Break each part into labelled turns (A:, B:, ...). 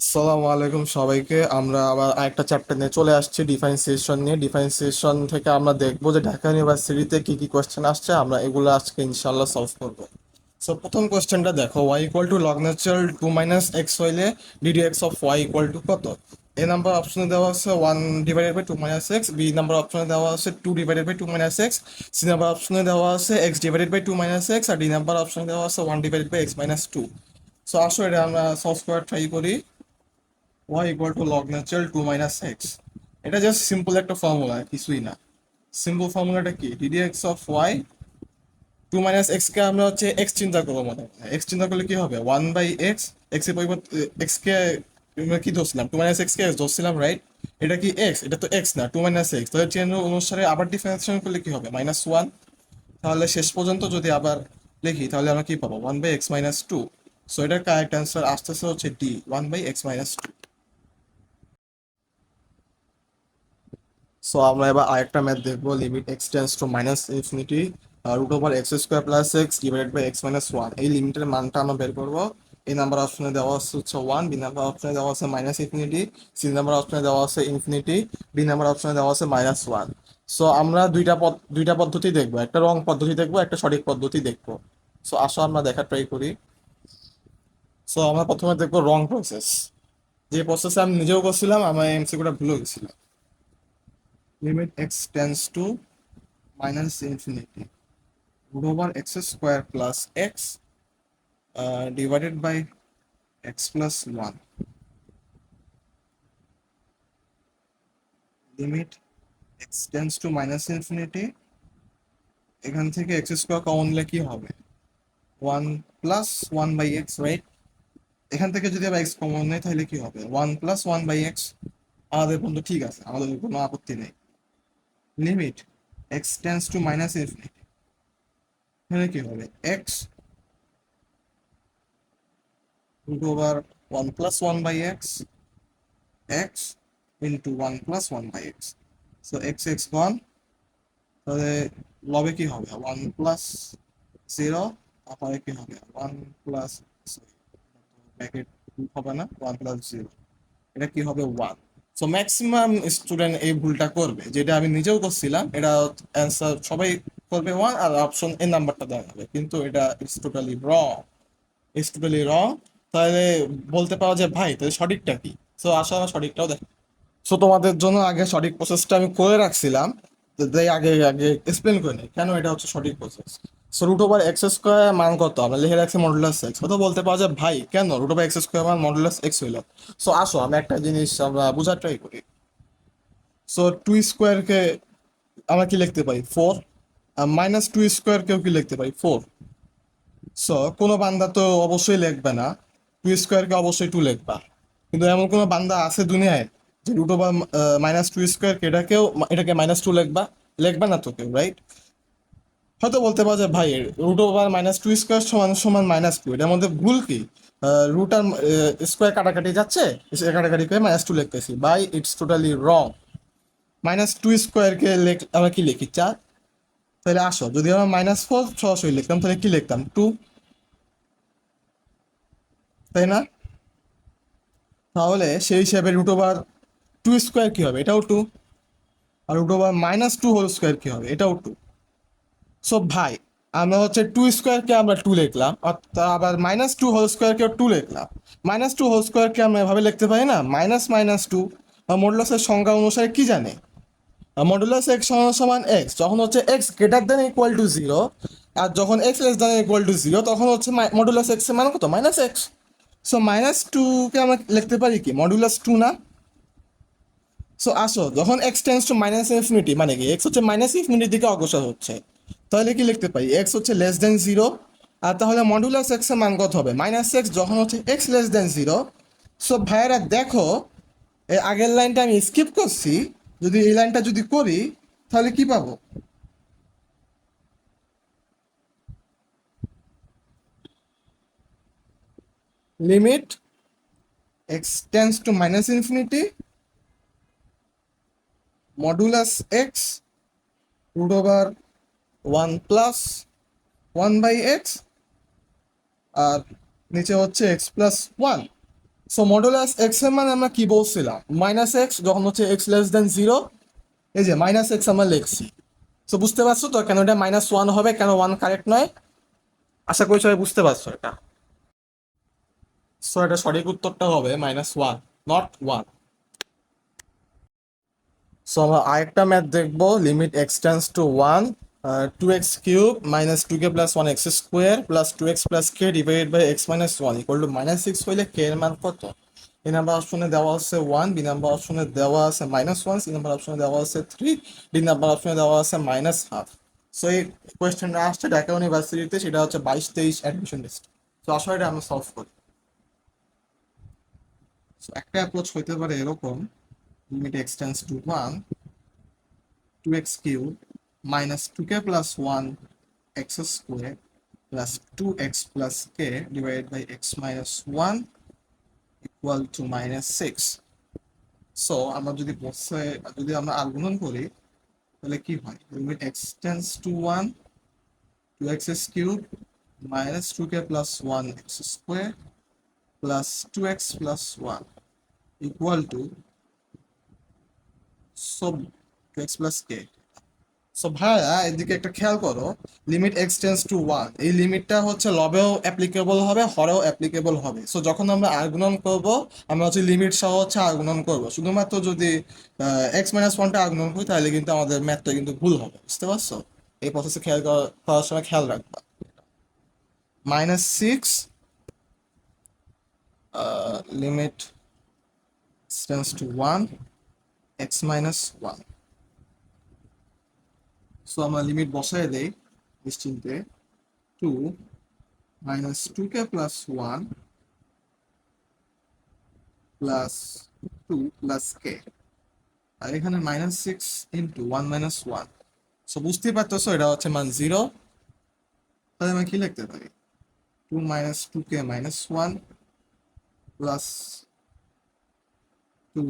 A: আসসালামু আলাইকুম সবাইকে। আমরা আবার আরেকটা চ্যাপ্টার নিয়ে চলে আসছি, ডিফারেন্সিয়েশন নিয়ে। ডিফারেন্সিয়েশন থেকে আমরা দেখবো যে ঢাকা ইউনিভার্সিটিতে কি কি কোয়েশ্চেন আসছে, আমরা এগুলো আজকে ইনশাল্লাহ সলভ করবো। সো প্রথম কোয়েশ্চেনটা দেখো, y equal to log natural to minus x হইলে d d x of y equal to কত? এ নাম্বার অপশনে দেওয়া আছে one divided by two minus x, B number অপশনে দেওয়া আছে two divided by two minus x, C number অপশনে দেওয়া আছে x divided by two minus x, আর ডি নাম্বার অপশনে দেওয়া আছে one divided by x minus two. So আসলে এটা আমরা সলভ করার ট্রাই করি। y equal to log natural to minus x, এটা জাস্ট সিম্পল একটা ফর্মুলা, কিছুই না। সিম্পল ফর্মুলাটা কি? D d x of y to minus x কে আমরা হচ্ছে এক্স চিন্তা করবো, মনে এক্স চিন্তা করলে কি হবে? ওয়ান বাই এক্স, এক্স এর পরিবর্তে এক্স কে আমরা কি ধরছিলাম? টু মাইনাস এক্স কে এক্স ধরছিলাম, রাইট? এটা কি এক্স? এটা তো এক্স না, টু মাইনাস এক্স। তাহলে চেন অনুসারে আবার ডিফারেন্সিয়েশন করলে কি হবে? Minus one. তাহলে শেষ পর্যন্ত যদি আবার লিখি তাহলে আমরা কি পাবো? One by x minus two. So এটার কারেক্ট অ্যান্সার আসতেছে হচ্ছে D, one by x minus two. So আমরা এবার আরেকটা ম্যাথ দেখবো, limit x tends to minus infinity root over x square plus x divided by x minus one. এই লিমিটের মানটা আমরা বের করবো। এই নাম্বার অপশনে দেওয়া আছে হচ্ছে ওয়ান, বি নাম্বার অপশনে দেওয়া আছে মাইনাস ইনফিনিটি, সি নাম্বার অপশনে দেওয়া আছে ইনফিনিটি, ডি নাম্বার অপশনে দেওয়া আছে মাইনাস ওয়ান। সো আমরা দুইটা পদ্ধতি দেখবো, একটা রং পদ্ধতি দেখবো, একটা সঠিক পদ্ধতি দেখবো। সো আসো আমরা দেখার ট্রাই করি। সো আমরা প্রথমে দেখবো রং প্রসেস, যে প্রসেসে আমি নিজেও করছিলাম, আমার এমসিকিউটা ভুলে গেছিলাম। Limit x tends two minus infinity root over x square plus x divided by x plus 1, limit x tends to minus infinity। এখান থেকে x স্কোয়ার কমন নিলে কি হবে? 1 প্লাস 1 বাই এক্স, রাইট? এখান থেকে যদি আবার x কমন নেই তাহলে কি হবে? 1 প্লাস 1 বাই এক্স। আমাদের পর্যন্ত ঠিক আছে, আমাদের কোনো আপত্তি নেই। Limit x tends to minus infinity, এখানে কি হবে? x root over 1 plus 1 by x, x into 1 plus 1 by x. So x x one, তাহলে লবে কি হবে? 1 প্লাস 0, তারপরে কি হবে? 1 প্লাস, ব্র্যাকেট হবে না, 1 প্লাস 0, এটা কি হবে? 1। সো ম্যাক্সিমাম স্টুডেন্ট এই ভুলটা করবে, যেটা আমি নিজেও করছিলাম। এটা অ্যান্সার সবাই করবে 1, আর অপশন এ নাম্বারটা দেওয়া হবে, কিন্তু এটা it's totally wrong, it's totally রং। তাহলে বলতে পারো যে ভাই তাহলে সঠিকটা কি? সো আসলে সঠিকটাও দেখ। সো তোমাদের জন্য আগে সঠিক প্রসেসটা আমি করে রাখছিলাম, তো তাই আগে আগে এক্সপ্লেন করে নিই কেন এটা হচ্ছে সঠিক process. So root over x square মান কত? আমরা লিখে রাখছি মডুলাস এক্স। হয়তো বলতে পারো যে ভাই কেন রুট ওভার এক্স স্কোয়ার মান মডুলাস এক্স হইল? সো আসো আমি একটা জিনিস আমরা বোঝার ট্রাই করি। সো টু স্কোয়ারকে আমরা কি লিখতে পারি? ফোর। মাইনাস টু স্কোয়ারকেও কি লিখতে পারি? ফোর। সো কোনো বান্দা তো অবশ্যই লিখবে না টু স্কোয়ারকে অবশ্যই টু লিখবা, কিন্তু এমন কোনো বান্দা আছে দুনিয়ায় যে root over minus two square এটাকেও এটাকে মাইনাস টু লিখবা? লিখবা না তো কেউ, রাইট? হয়তো বলতে পারো যে ভাই root over minus two square সমান সমান মাইনাস টু, এটার মধ্যে ভুল কি? রুট আর স্কোয়ার কাটাকাটি যাচ্ছে, কাটাকাটি করে মাইনাস টু লিখতেছি। By it's totally wrong. Minus two স্কোয়ারকে আমরা কি লিখি? চার। তাহলে আসো যদি আমরা মাইনাস ফোর সরাসরি লিখতাম তাহলে কি লিখতাম? টু, তাই না? তাহলে সেই হিসাবে রুট ওভার টু স্কোয়ার কি হবে? এটাও টু। আর root over minus two whole square কি হবে? এটাও টু। সো ভাই আমরা হচ্ছে টু স্কোয়ারকে আমরা টু লিখলাম, অর্থাৎ আবার মাইনাস টু হোল স্কোয়ারকেও টু লিখলাম। মাইনাস টু হোল স্কোয়ারকে আমরা এভাবে লিখতে পারি না, মাইনাস মাইনাস টু। মডুলাসের সংজ্ঞা অনুসারে কি জানে? মডুলাস এক্স সমান সমান এক্স যখন হচ্ছে x greater than equal to zero, আর যখন x less than equal to zero তখন হচ্ছে মডুলাস এক্স এর মান কত? Minus x. সো মাইনাস টুকে আমরা লিখতে পারি কি? মডুলাস টু না? সো আসো যখন x tends to minus infinity, মানে কি এক্স হচ্ছে মাইনাস ইনফিনিটির দিকে অগ্রসর হচ্ছে, তাহলে কি লিখতে পারি? এক্স হচ্ছে লেস দেন জিরো। আর তাহলে মডুলাস এক্স এর মান কত হবে? মাইনাস এক্স যখন হচ্ছে x less than zero. So ভাইয়েরা দেখো, এই আগের লাইনটা আমি স্কিপ করছি, যদি এই লাইনটা যদি করি তাহলে কি পাবো? Limit x tends to minus infinity modulus x root over one plus one by x, আর নিচে হচ্ছে x plus one. So modulus x এর মানে আমরা কি বলছিলাম, মাইনাস এক্স যখন হচ্ছে এক্স লেস দেন জিরো, এই যে মাইনাস এক্স আমরা লিখছি। সো বুঝতে পারছো তো কেন এটা মাইনাস ওয়ান হবে, কেন ওয়ান কারেক্ট নয়? আশা করি সবাই বুঝতে পারছো এটা। সো এটা সঠিক উত্তরটা হবে minus one, not one. So আমরা আরেকটা ম্যাথ দেখবো, limit x tends to one, two x cube minus two K plus one x square plus two x plus k divided by x minus one equal to minus six হইলে k এর মান কত? A number অপশনে দেওয়া আছে one, B number অপশনে দেওয়া আছে মাইনাস ওয়ান, সি নাম্বার অপশনে দেওয়া আছে থ্রি, ডি নাম্বার অপশনে দেওয়া আছে মাইনাস হাফ। সো এই কোয়েশ্চেনটা আসছে ঢাকা ইউনিভার্সিটিতে, সেটা হচ্ছে 22-23 অ্যাডমিশন লিস্ট। তো আসলে এটা আমরা সলভ করি। সো একটা অ্যাপ্রোচ হইতে পারে এরকম, limit x tends to one, 2x cube minus 2k plus 1 x square plus 2x plus k divided by x minus 1 equal to minus 6. So আমরা যদি বসে যদি আমরা আগুণন করি তাহলে কি হয়, limit x tends to 1, 2x cube minus 2k plus 1 x square plus 2x plus 1 equal to, so 2x plus k। So ভাইয়া এদিকে একটা খেয়াল করো, লিমিট এক্সটেন্স টু ওয়ান, এই লিমিটটা হচ্ছে লবেও অ্যাপ্লিকেবল হবে, হরেও অ্যাপ্লিকেবল হবে। সো যখন আমরা আর্গুণন করব, আমরা হচ্ছে লিমিট সহ হচ্ছে আর্গুণন করব। শুধুমাত্র যদি এক্স মাইনাস ওয়ানটা আর্গুণন করি তাহলে কিন্তু আমাদের ম্যাথটা কিন্তু ভুল হবে, বুঝতে পারছো? এই প্রসেসে করার সময় খেয়াল রাখবা। Minus six limit x tends to one x minus one. So আমরা লিমিট বসায় দেই নিশ্চিন্তে, two minus 2k plus 1 plus 2 plus k, আর এখানে minus six into one minus one. So বুঝতেই পারতেছো এটা হচ্ছে মান জিরো। তাহলে আমি কি লিখতে পারি, two minus two k minus one plus two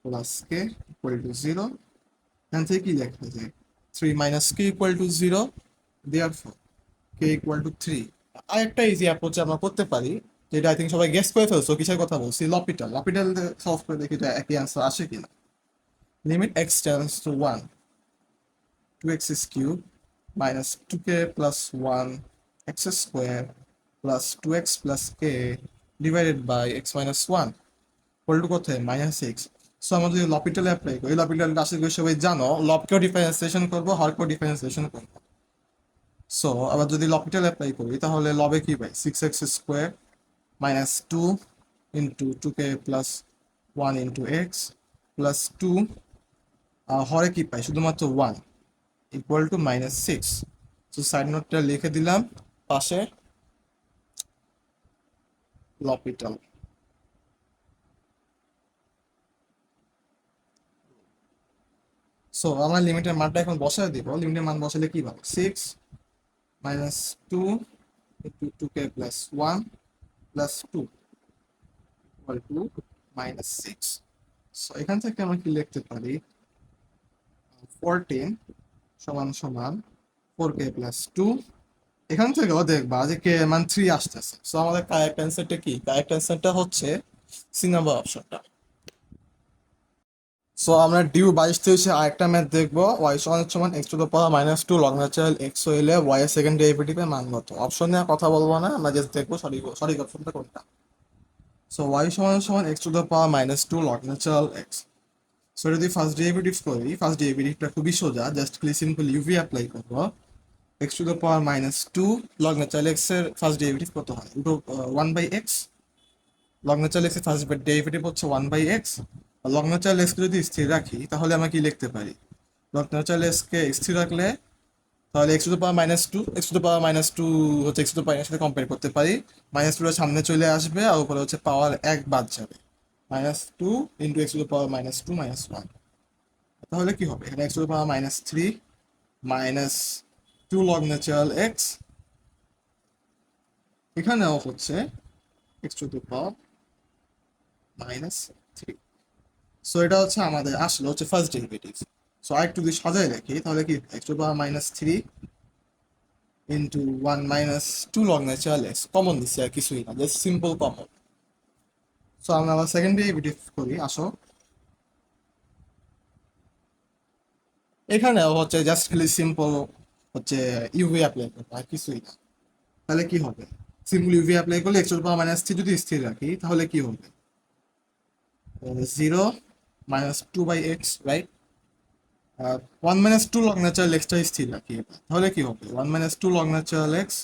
A: plus k equal to zero. এখান থেকে কি লেখা যায়, three minus k equal to zero, there four k equal to three. আরেকটা ইজি অ্যাপ্রোচ আমরা করতে পারি, যেটা আই থিঙ্ক সবাই গেস করে ফেলছো, কিসের কথা বলছি, লপিটাল। লপিটাল সলভ করে দেখি এটা একই অ্যান্সার আসে কিনা। Limit x tends to 1, 2x is cube minus 2k plus 1 x square plus 2x plus k divided by x minus 1 equal to কত, মাইনাস সিক্স। সো আমরা যদি লপিটাল অ্যাপ্লাই করি, লপিটালটা আশা করি সবাই জানো, লবকেও ডিফারেন্সিয়েশন করবো, হরকেও ডিফারেন্সিয়েশন করবো। সো আবার যদি লপিটাল অ্যাপ্লাই করি তাহলে লবে কি পাই, six x square minus two into two কে plus one into x plus two, হরে কি পাই শুধুমাত্র one, equal to minus six. তো সাইড নোটটা লিখে দিলাম পাশে, লপিটাল। সো আমরা লিমিটের মানটা এখন বসায় দিব। লিমিটের মান বসালে কি পাবো, six minus two into two K plus one plus two equal to minus six. So এখান থেকে আমরা কি লিখতে পারি, ফোরটিন সমান সমান ফোর কে প্লাস টু। এখান থেকেও দেখবা যে কে মান থ্রি আসতেছে। সো আমাদের কারেক্ট অ্যান্সারটা কি, কারেক্ট অ্যান্সারটা হচ্ছে সি নাম্বার অপশনটা। সো আমরা ডিউ 22-23 আরেকটা ম্যাথ দেখবো, ওয়াই সমান সমান x to the power minus two log natural x হইলে ওয়াই এর সেকেন্ড ডেরিভেটিভের মান কত। অপশন নিয়ে কথা বলবো না, আমরা জাস্ট দেখবো সঠিক সঠিক অপশনটা কোনটা। সো ওয়াই সমান সমান x to the power minus two log natural x. So যদি ফার্স্ট ডেরিভেটিভ করি, ফার্স্ট ডেরিভেটিভটা খুবই সোজা, জাস্ট সিম্পল ইউভি অ্যাপ্লাই করবো। X to the power minus two log natural x এর ফার্স্ট ডেরিভেটিভ কত হয়, root one by x. Log natural x এর ফার্স্ট ডেরিভেটিভ হচ্ছে one by x. Log natural x কে যদি স্থির রাখি তাহলে আমরা কি লিখতে পারি, লগ ন্যাচারাল এক্স কে স্থির রাখলে তাহলে x to the power minus two, x to the power minus two হচ্ছে এক্স টু দ্য পাওয়ার সাথে কম্পেয়ার করতে পারি। মাইনাস টুটা সামনে চলে আসবে আর উপরে হচ্ছে পাওয়ার এক বাদ যাবে, minus two into x to the power minus two minus one. তাহলে কি হবে, এখানে x to the power minus three minus two log natural x, এখানেও হচ্ছে x to the power minus three. So এটা হচ্ছে আমাদের আসলে হচ্ছে ফার্স্ট ডেরিভেটিভ। সো আরেকটু যদি সাজাই রাখি তাহলে কি, x to power minus three into one minus two log natural x, common দিচ্ছে আর কিছুই না, জাস্ট সিম্পল কমন। সো আমরা আবার সেকেন্ড ডেরিভেটিভ করি, আসো। এখানে হচ্ছে জাস্ট খালি সিম্পল হচ্ছে ইউভি অ্যাপ্লাই করবো, আর কিছুই না। তাহলে কি হবে? সিম্পল ইউভি অ্যাপ্লাই করলে x to power minus three যদি স্থির রাখি তাহলে কি হবে? 0 - 2/x, রাইট? আর 1 - 2 লগ ন্যাচারাল এক্সটা স্থির রাখি, তাহলে কি হবে? 1 - 2 লগ ন্যাচারাল এক্স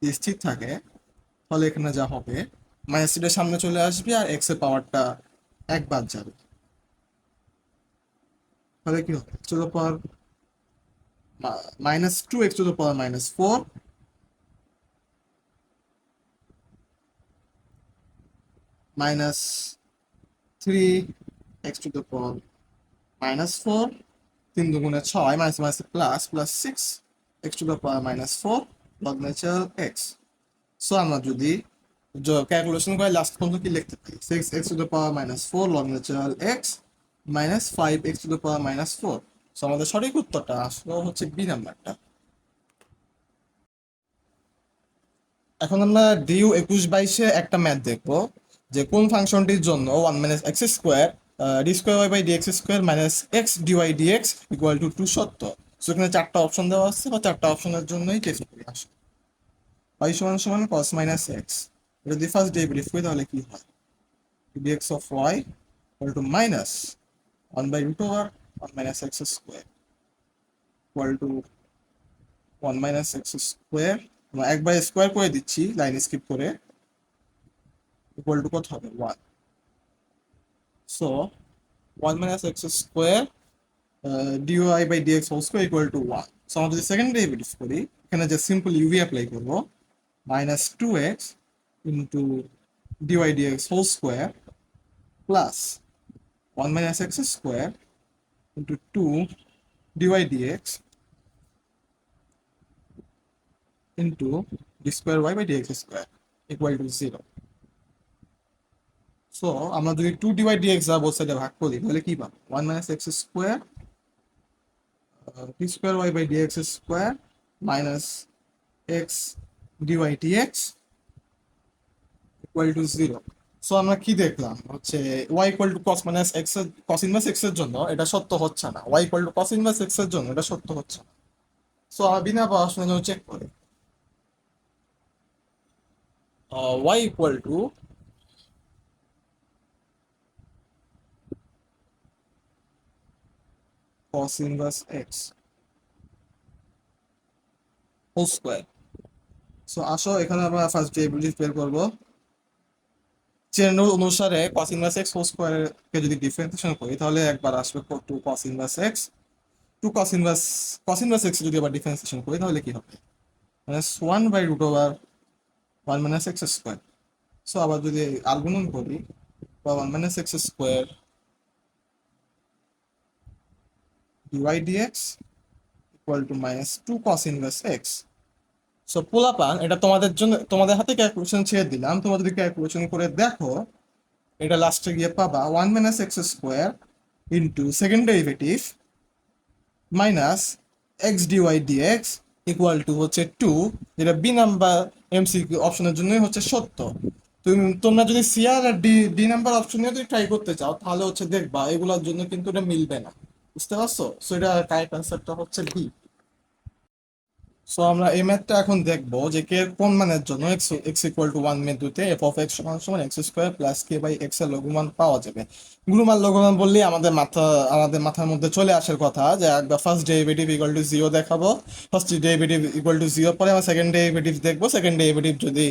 A: স্থির থাকে, তাহলে এখানে যা হবে মাইনাস থ্রিটা সামনে চলে আসবে আর এক্স এর পাওয়ারটা একবার যাবে, তাহলে কি হবে? X to the power -2 x to the power -4 -3 x to the power -4, 3 × 2 = 6, minus minus plus plus 6 x to the power -4 log natural x. So আমরা যদি ক্যালকুলেশন করে লাস্ট পর্যন্ত কি লিখতে পারি? 6 x to the power -4 log natural x -5 x to the power -4। So আমাদের সঠিক উত্তরটা আসলে হচ্ছে বি নাম্বারটা। এখন আমরা ডিউ 21/22-এ একটা ম্যাথ দেখবো, যে কোন ফাংশনটির জন্য 1 - x² d²y/dx² -x dy/dx = 2 সত্য। সো এখানে চারটা অপশন দেওয়া আছে, বা চারটা অপশনের জন্যই টেস্ট করি, আসো। y = cos - x, যদি ফার্স্ট ডেরিভেটিভ করি তাহলে কি হয়? dx of y = -1/√(1 - x²) = 1 - x², একবার স্কোয়ার করে দিচ্ছি লাইন স্কিপ করে, কত হবে? 1। So 1 - x² dy/dx² = 1। সো আমরা যদি সেকেন্ড ডেরিভেটিভ করি, এখানে যে সিম্পল ইউভি অ্যাপ্লাই করবো, -2x dy/dx² plus 1 - x² * 2 dy/dx d²y/dx² = 0। So আমরা যদি 2 dy/dx বোথ সাইডে ভাগ করি তাহলে কি পাবো? 1 - x² d²y/dx² - x dy/dx = 0। So আমরা কি দেখলাম হচ্ছে y = cos - x এর cos ইনভার্স x এর জন্য এটা সত্য হচ্ছে না, y = cos ইনভার্স x এর জন্য এটা সত্য হচ্ছে না। সো আমরা বিনা পড়াশোনার জন্য চেক করি, y = cos inverse x whole square. So আসো এখানে আমরা ফার্স্ট ডেরিভেটিভ বের করবো। চেন রুল অনুসারে cos ইনভার্স x হোল স্কোয়ারকে যদি ডিফারেন্সিয়েশন করি তাহলে একবার আসবে 2 cos inverse x, 2 cos inverse x যদি আবার ডিফারেন্সিয়েশন করি তাহলে কি হবে? -1/√(1 - x²। সো আবার যদি আলগুণন করি, বা 1 - x² dy/dx = -2 cos inverse x। So পোলাপান, এটা তোমাদের জন্য, তোমাদের হাতে ক্যালকুলেশন ছেড়ে দিলাম, তোমরা যদি ক্যালকুলেশন করে দেখো এটা লাস্টে গিয়ে পাবা 1 - x² into second derivative minus x dy/dx হচ্ছে 2, যেটা বি নাম্বার এমসিকিউ অপশনের জন্যই হচ্ছে সত্য। তোমরা যদি সিআর আর ডি নাম্বার অপশনে যদি ট্রাই করতে চাও তাহলে হচ্ছে দেখবা এগুলোর জন্য কিন্তু এটা মিলবে না, বুঝতে পারছো? সো এটা কারেক্ট অ্যান্সারটা হচ্ছে বি। সো আমরা এই ম্যাথটা এখন দেখবো যে কে কোন মানের জন্য x = 1 বিন্দুতে f(x) = x² + k/x এর লঘুমান পাওয়া যাবে। গুণমান লঘুমান বললেই আমাদের মাথার মধ্যে চলে আসার কথা যে একবার ফার্স্ট ডেরিভেটিভ = 0 দেখাবো, ফার্স্ট ডেরিভেটিভ = 0, পরে আমরা সেকেন্ড ডেরিভেটিভ দেখবো, সেকেন্ড ডেরিভেটিভ যদি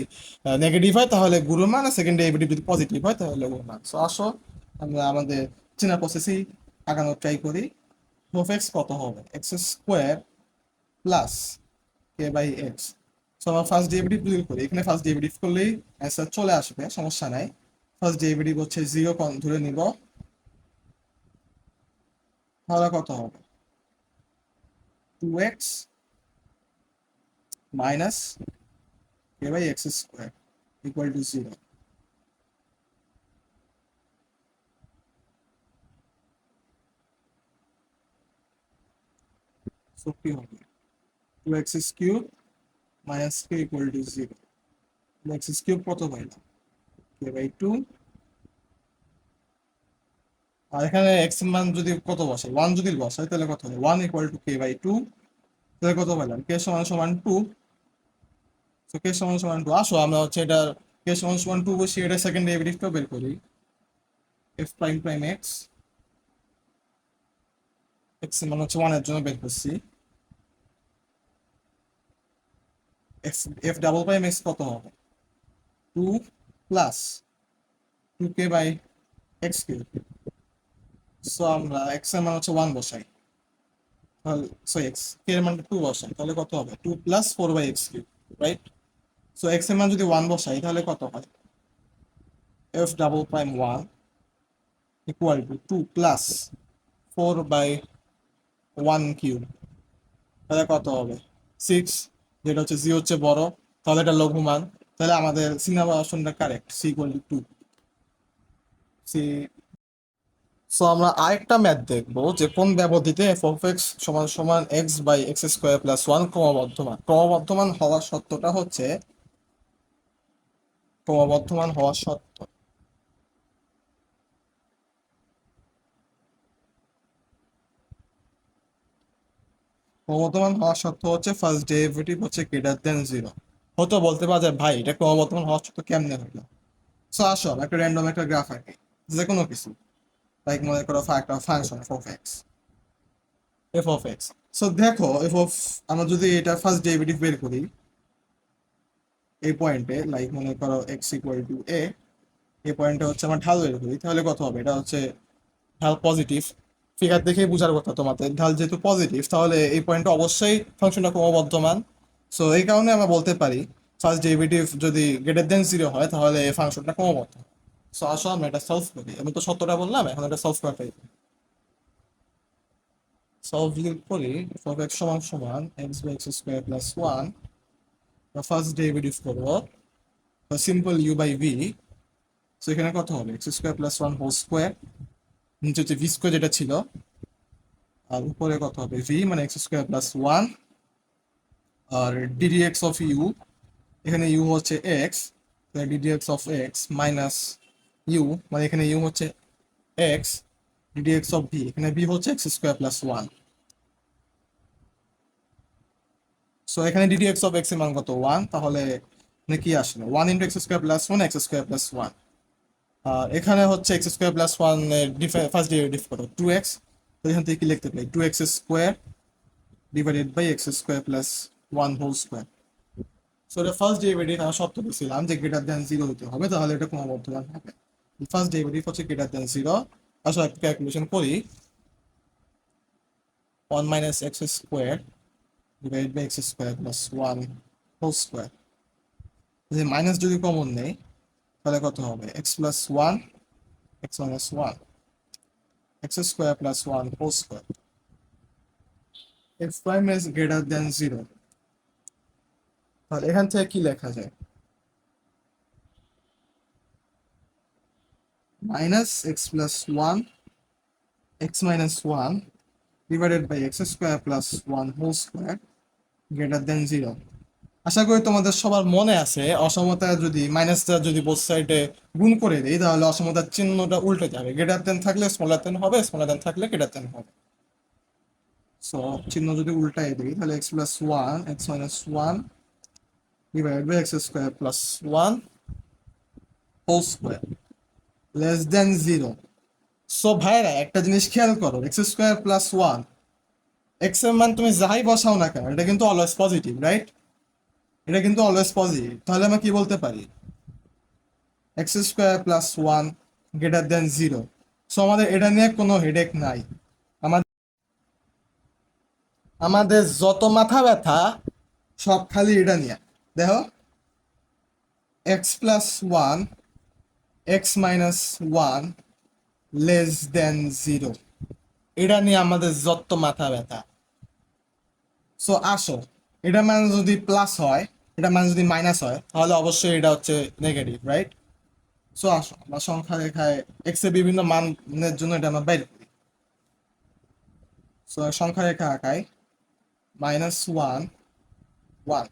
A: নেগেটিভ হয় তাহলে গুণমান, আর সেকেন্ড ডেরিভেটিভ যদি পজিটিভ হয় তাহলে লঘুমান। সো আসো আমরা আমাদের চেনা প্রসেসেই আগানোর ট্রাই করি। f(x) কত হবে? x² plus k/x। সো আমরা ফার্স্ট ডেরিভেটিভ বের করি, এখানে ফার্স্ট ডেরিভেটিভ করলেই অ্যান্সার চলে আসবে, সমস্যা নাই। ফার্স্ট ডেরিভেটিভ হচ্ছে 0 ধরে নিব, তাহলে কত হবে? 2x minus k/x² = 0। সো কি হবে? 2x³ minus k = 0। x³ কত পাইলাম? k/2 আর এখানে এক্স এর মান যদি কত বসাই, ওয়ান যদি বসাই তাহলে কত হবে, one equal to k by two, তাহলে কত পেলাম, কে সমান সমান টু। তো কে সমান সমান টু, আসো আমরা হচ্ছে এটা কে সমান সমান টু বসিয়ে এটা সেকেন্ড ডেরিভেটিভটা বের করি। F prime prime x, x এর মান হচ্ছে ওয়ান এর জন্য বের করছি। X f double prime x কত হবে, two plus two k by x cube. So আমরা এক্স এর মান হচ্ছে ওয়ান বসাই, তাহলে সো এক্স কে এর মানটা টু বসাই, তাহলে কত হবে, two plus four by x cube, right. So x এর মান যদি ওয়ান বসাই তাহলে কত হয়, f double prime one equal to two plus four by one cube, তাহলে কত হবে, সিক্স। যেটা হচ্ছে জি হচ্ছে বড়, তাহলে এটা লঘু মান, তাহলে আমাদের সিনেমা অপশনটা correct, C equal to two, C. So আমরা আরেকটা ম্যাথ দেখবো যে কোন ব্যবধিতে এফ অফ এক্স সমান সমান x by x square plus one ক্রমবর্ধমান। ক্রমবর্ধমান হওয়ার শর্তটা হচ্ছে, ক্রমবর্ধমান হওয়ার শর্ত, ক্রমবর্ধমান হওয়ার শর্ত হচ্ছে ফার্স্ট ডেরিভেটিভ হচ্ছে গ্রেটার দেন জিরো। হয়তো বলতে পারা যায় ভাই এটা ক্রমবর্ধমান হওয়ার শর্ত কেমনে হলো। সো আসো আমরা একটা র্যান্ডম একটা গ্রাফ আঁকি, যে কোনো কিছু, লাইক মনে করো একটা function F of x, F of x. So দেখো এফ অফ, আমরা যদি এটা ফার্স্ট ডেরিভেটিভ বের করি এই পয়েন্টে, লাইক মনে করো এক্স ইকুয়াল টু এ, এই পয়েন্টে হচ্ছে আমার ঢাল বের করি, তাহলে কত হবে, এটা হচ্ছে ঢাল পজিটিভ। ফিগার দেখেই বোঝার কথা তোমাদের, ঢাল যেহেতু পজিটিভ তাহলে এই পয়েন্টে অবশ্যই ফাংশনটা ক্রমবর্ধমান। সো এই কারণে আমরা বলতে পারি ফার্স্ট ডেরিভেটিভ যদি গ্রেটার দেন জিরো হয় তাহলে এই ফাংশনটা ক্রমবর্ধমান। সো আসো আমরা এটা সলভ করি, আমি তো সত্যটা বললাম, এখন এটা সলভ করা পাই। সলভ করি, এফ এক্স সমান সমান x by x square plus one, first derivative করবো simple u by v. So এখানে কত হবে, x square plus one whole square, নিচে হচ্ছে ভি স্কোয়ার যেটা ছিল, আর উপরে কত হবে ভি মানে এক্স স্কোয়ার প্লাস ওয়ান, আর ডিডি এক্স অফ ইউ, এখানে ইউ হচ্ছে x, d d x of x minus u মানে এখানে ইউ হচ্ছে x, d d x of v, এখানে ভি হচ্ছে x square plus one. So এখানে ডিডি এক্স অফ এক্স এর মান কত, ওয়ান, তাহলে এখানে কি আসলে one into x square plus one x square plus one. আর এখানে হচ্ছে x square plus one first derivative কত, টু এক্স, তো এখান থেকে কি লিখতে পারি, two x square divided by x square plus one whole square. So এটা ফার্স্ট ডেরিভেটিভ আমরা শর্ত দিয়েছিলাম যে গ্রেটার দ্যান জিরো হতে হবে, তাহলে এটা ক্রমবর্ধমান হবে। ফার্স্ট ডেরিভেটিভ হচ্ছে গ্রেটার দ্যান জিরো। আসলে একটা ক্যালকুলেশন করি, one minus x square divided by x square plus one whole square, যে মাইনাস যদি কমন নেই তাহলে কত হবে, x plus one x minus one x square plus one whole square. X prime is greater than zero, তাহলে এখান থেকে কি লেখা যায়, minus x plus one x minus one divided by x square plus one whole square greater than zero. আশা করি তোমাদের সবার মনে আছে অসমতা যদি মাইনাসটা যদি বোথ সাইডে গুণ করে দিই তাহলে অসমতার চিহ্নটা উল্টে যাবে, গ্রেটার দেন থাকলে স্মলার দেন হবে, স্মলার দেন থাকলে গ্রেটার দেন হবে। সো চিহ্ন যদি উল্টাই দিই তাহলে x plus one x minus one divided by x square plus one whole square less than zero. So ভাইরা একটা জিনিস খেয়াল করো, x square plus one, x এর মান তুমি যাই বসাও না কেন এটা কিন্তু অলওয়েজ পজিটিভ, রাইট, এটা কিন্তু অলওয়েজ পজিটিভ। তাহলে আমরা কি বলতে পারি, x square plus one greater than zero. So আমাদের এটা নিয়ে কোনো হেডেক নাই। আমাদের আমাদের যত মাথা ব্যথা সব খালি এটা নিয়ে, দেখো x plus one x minus one less than zero, এটা নিয়ে আমাদের যত মাথা ব্যথা। সো আসো, এটা মানে যদি প্লাস হয়, এটা মানে যদি মাইনাস হয় তাহলে অবশ্যই এটা হচ্ছে নেগেটিভ, রাইট। সো আসো আমরা সংখ্যা রেখায় এক্স এর বিভিন্ন মানের জন্য এটা আমরা বের করি। সো সংখ্যা রেখা আঁকাই, মাইনাস ওয়ান ওয়ান,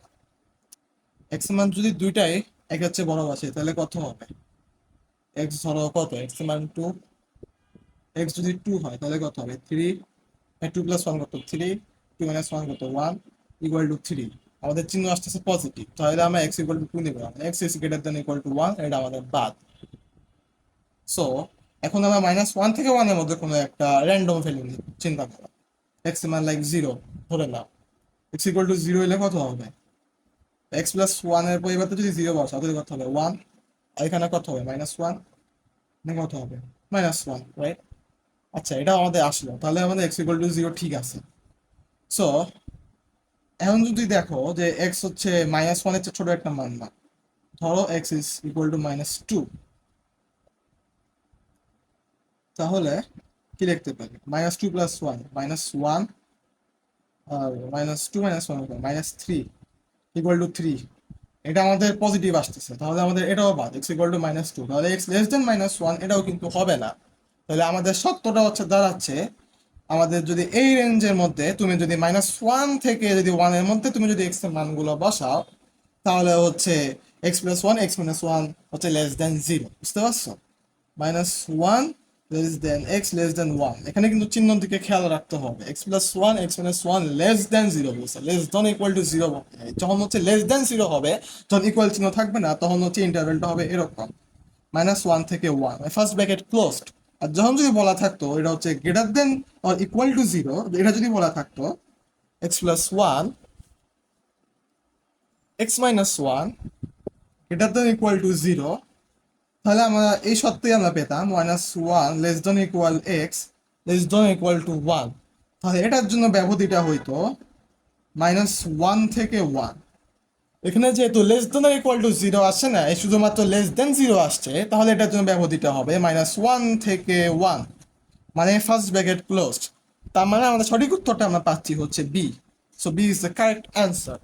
A: এক্স এর মান যদি দুইটাই একের চেয়ে বড় আসে তাহলে কত হবে, এক্স ধরো কত, এক্স এর মান টু, এক্স যদি 2 হয় তাহলে কত হবে 3, 2 প্লাস 1 কত 3, 2 মাইনাস 1 কত 1, ইকুয়াল টু 3। আমাদের চিহ্ন আসতেছে পজিটিভ, তাহলে আমরা এক্স ইকুয়াল টু 2 নেব, x is greater than equal to 1, এটা আমাদের বাদ। সো এখন আমরা -1 থেকে 1 এর মধ্যে কোনো একটা র্যান্ডম ভ্যালু চিন্তা করা, এক্স মান লাইক 0 ধরে নাও, এক্স ইকুয়াল টু 0 হলে কত হবে, এক্স প্লাস 1 এর পরিবর্তে যদি 0 বসাও তাহলে কত হবে 1, আর এখানে কত হবে -1, না কত হবে -1, রাইট? আচ্ছা, এটা আমাদের আসলো, তাহলে আমাদের এক্স ইকুয়াল টু 0 ঠিক আছে। সো এখন যদি দেখো যে এক্স হচ্ছে -1 এর চেয়ে ছোট একটা মান না, ধরো এক্স ইজ ইকুয়াল টু -2, তাহলে কি লিখতে পারি, -2 প্লাস 1 -1, আর -2 -1 -3 ইকুয়াল টু 3। এটা আমাদের পজিটিভ আসতেছে, তাহলে আমাদের এটাও বাদ, এক্স ইকুয়াল টু -2, তাহলে এক্স লেস দেন -1 এটাও কিন্তু হবে না। তাহলে আমাদের সত্যটা হচ্ছে দাঁড়াচ্ছে, আমাদের যদি এই রেঞ্জের মধ্যে তুমি যদি -1 থেকে যদি 1 এর মধ্যে তুমি যদি এক্স এর মানগুলো বসাও, তাহলে হচ্ছে এক্স প্লাস 1 এক্স মাইনাস 1 হচ্ছে লেস দেন 0, বুঝতে পারছো? -1 লেস দেন এক্স লেস দেন 1, এখানে কিন্তু চিহ্ন দিকে খেয়াল রাখতে হবে, x plus 1 x minus 1 less than 0 বলছে, লেস দেন ইকুয়াল টু 0। যখন হচ্ছে লেস দেন 0 হবে, যখন ইকুয়াল চিহ্ন থাকবে না, তখন হচ্ছে ইন্টারভ্যালটা হবে এরকম, -1 থেকে 1, ফার্স্ট ব্র্যাকেট ক্লোজড। আর যখন যদি বলা থাকতো এটা হচ্ছে greater than or equal to 0, এটা যদি বলা থাকতো x plus 1 x minus 1 greater than equal to 0, তাহলে আমরা এই সত্যিই আমরা পেতাম -1 less than equal x less than equal to 1। তাহলে এটার জন্য ব্যবধিটা হইতো -1 থেকে 1। এখানে যেহেতু লেস দেন ইকুয়াল টু 0 আসছে না, এই শুধুমাত্র লেস দেন 0 আসছে, তাহলে এটার জন্য ব্যবধিটা হবে -1 থেকে 1, মানে ফার্স্ট ব্র্যাকেট ক্লোজড। তার মানে আমাদের সঠিক উত্তরটা আমরা পাচ্ছি হচ্ছে B. So B is the correct answer.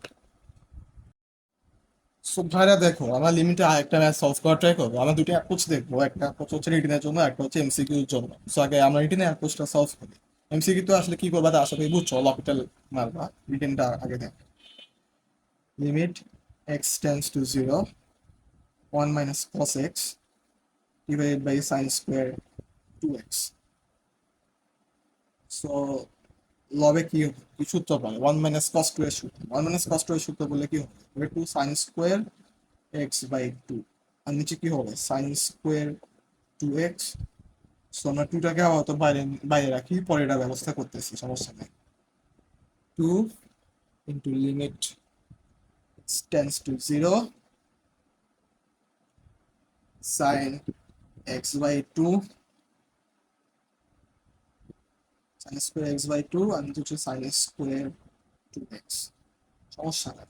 A: So ভাইরা দেখো, আমরা লিমিটে আরেকটা ম্যাথ সলভ করা ট্রাই করবো। আমরা দুটো অ্যাপ্রোচ দেখবো, একটা অ্যাপ্রোচ হচ্ছে রিটেনের জন্য, একটা হচ্ছে এমসিকিউর জন্য। সো আগে আমরা রিটেনের অ্যাপ্রোচটা সলভ করি। এমসিকিউ তো আসলে কি করবা তা আশা করি বুঝছো, লপিটাল মারবা। রিটেনটা আগে দেখ, limit x tends to 0, 1 minus cos x divided by sine square 2x। So লবে কি কি সূত্র পাবে, 1 মাইনাস cos 2 এর সূত্র, 1 মাইনাস cos 2 এর সূত্র বললে কি হবে, 2 সাইন স্কোয়ার এক্স বাই 2, আর নিচে কি হবে সাইন স্কোয়ার 2x। সো আমরা 2টাকে আপাতত বাইরে বাইরে রাখি, পরে এটা ব্যবস্থা করতেছি, সমস্যা নেই। 2 into limit x tends to 0 sine x by 2, sine square x by 2, আর নিচে হচ্ছে সাইন স্কোয়ার 2x। সমস্যা নাই,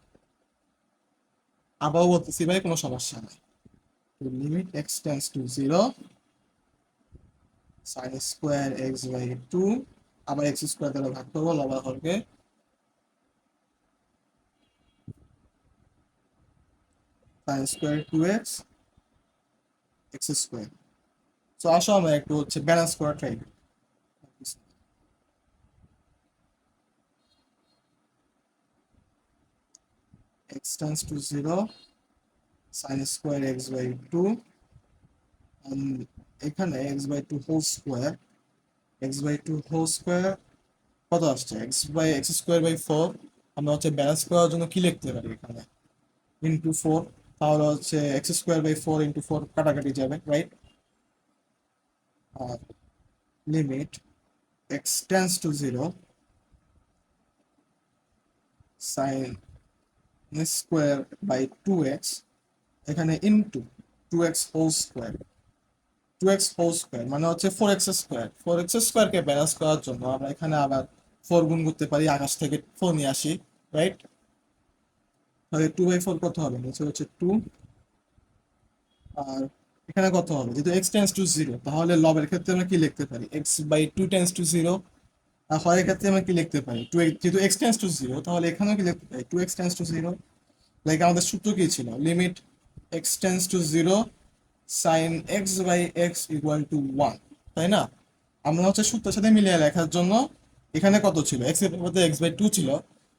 A: আবারও বলতেছি ভাই কোনো সমস্যা নাই। তো limit x tends to 0 sine square x by 2, আবার x স্কোয়ার দ্বারা ভাগ করবো লবার হরকে, sine square 2x x square. So আসো আমরা একটু হচ্ছে ব্যালেন্স করা ট্রাই করি। x tends to 0 sine square x by 2, এখানে x by 2 whole square, x by 2 whole square কত আসছে, x স্কোয়ার বাই 4। আমরা হচ্ছে ব্যালেন্স করার জন্য কি লিখতে পারি এখানে, ইন্টু 4, তাহলে হচ্ছে এক্স স্কোয়ার বাই 4 ইন্টু 4 কাটাকাটি যাবে, রাইট? আর limit x tends to 0 sine square by 2x, এখানে into 2x whole square, 2x whole square মানে হচ্ছে 4x স্কোয়ার। 4x স্কোয়ারকে ব্যালেন্স করার জন্য আমরা এখানে আবার 4 গুণ করতে পারি, আকাশ থেকে 4 নিয়ে আসি, রাইট? তাহলে 2/4 কত হবে, নিচে হচ্ছে 2, আর এখানে কত হবে, যেহেতু x টেন্স টু 0, তাহলে লবের ক্ষেত্রে আমরা কি লিখতে পারি, x বাই 2 টেন্স টু 0। আর হরের ক্ষেত্রে আমরা কি লিখতে পারি, 2, যেহেতু x টেন্স টু 0, তাহলে এখানেও কি লিখতে পারি 2x টেন্স টু 0। লাইক আমাদের সূত্র কি ছিল, limit x tends to 0 sine x by x equal to 1, তাই না? আমরা হচ্ছে সূত্রের সাথে মিলিয়ে লেখার জন্য এখানে কত ছিল, x এর মধ্যে x বাই 2 ছিল,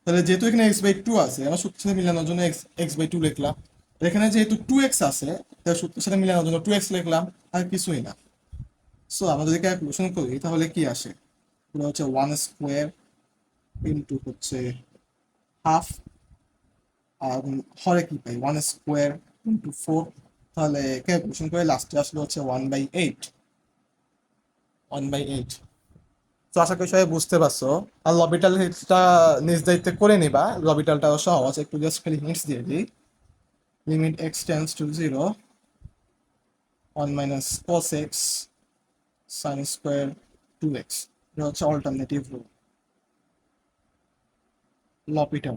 A: তাহলে যেহেতু এখানে x বাই 2 আছে, আমরা সূত্রের সাথে মিলানোর জন্য x বাই 2 লিখলাম। এখানে যেহেতু 2x আছে, তাহলে সূত্রের সাথে মিলানোর জন্য 2x লিখলাম, আর কিছুই না। সো আমরা যদি ক্যালকুলেশন করি তাহলে কি আসে, এটা হচ্ছে 1 স্কোয়ার ইন্টু হচ্ছে হাফ, আর হরে কি পাই 1 স্কোয়ার ইন্টু 4, তাহলে ক্যালকুলেশন করে লাস্টে আসলে হচ্ছে 1/8, 1/8। তো আশা করি সবাই বুঝতে পারছো। আর লবিটালটা নিজ দায়িত্বে করে নিবা, লবিটালটাও সহজ, একটু জাস্ট খালি লিমিটস দিয়ে দিই। Limit x tends to 0, 1 minus cos x sin square 2x, এটা হচ্ছে অল্টারনেটিভ রুল, লপিটাল।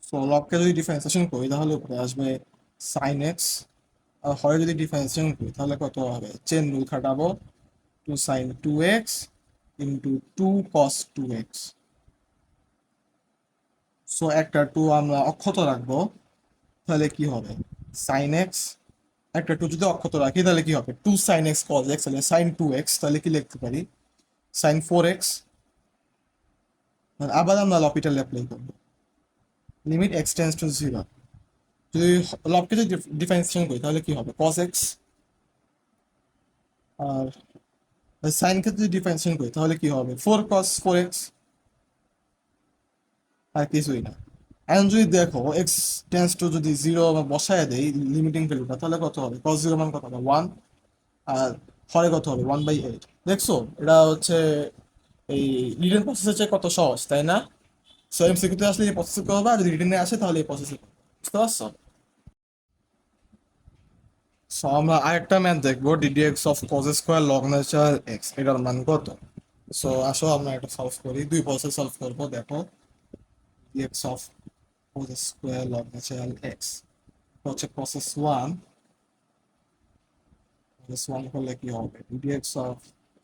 A: সো লবকে যদি ডিফারেন্সিয়েশন করি তাহলে উপরে আসবে সাইন এক্স, আর হরে যদি ডিফারেন্সিয়েশন করি তাহলে কত হবে, চেন রুল খাটাবো, 2 sin 2x into 2 cos 2x। So একটা 2 আমরা অক্ষত রাখবো, তাহলে কি হবে সাইন এক্স, একটা 2 যদি অক্ষত রাখি তাহলে কি হবে 2 sin x cos x, তাহলে sin 2x, তাহলে কি লিখতে পারি sin 4x। আবার আমরা লপিটাল অ্যাপ্লাই করবো, লিমিট এক্স টেন্স টু 0, যদি লবকে যদি ডিফারেন্সিয়েশন করি তাহলে কি হবে cos x, আর সাইনকে যদি ডিফারেন্সিয়েশন করি তাহলে কি হবে 4 cos 4x, আর কিছুই না। এখন যদি দেখো এক্স টেন্স টু যদি 0 আমরা বসায় দেই লিমিটিং ভ্যালুটা, তাহলে কত হবে cos 0 মান কত হবে 1, আর হরে কত হবে 1/8। দেখছো এটা হচ্ছে এই রিটেন প্রসেসের চেয়ে কত সহজ, তাই না? সো এমসিকিউতে আসলে এই প্রসেস করবে, আর যদি রিটেনে আসে তাহলে এই প্রসেস, বুঝতে পারছো? সো আমরা আরেকটা ম্যাথ দেখবো, ddx of cos square log natural x, এটার মান কত। সো আসো আমরা এটা সলভ করি, দুই প্রসেস সলভ করবো। দেখো ddx of cos square log natural x হচ্ছে প্রসেস 1, প্রসেস 1 করলে কি হবে ডিডিএক্স অফ,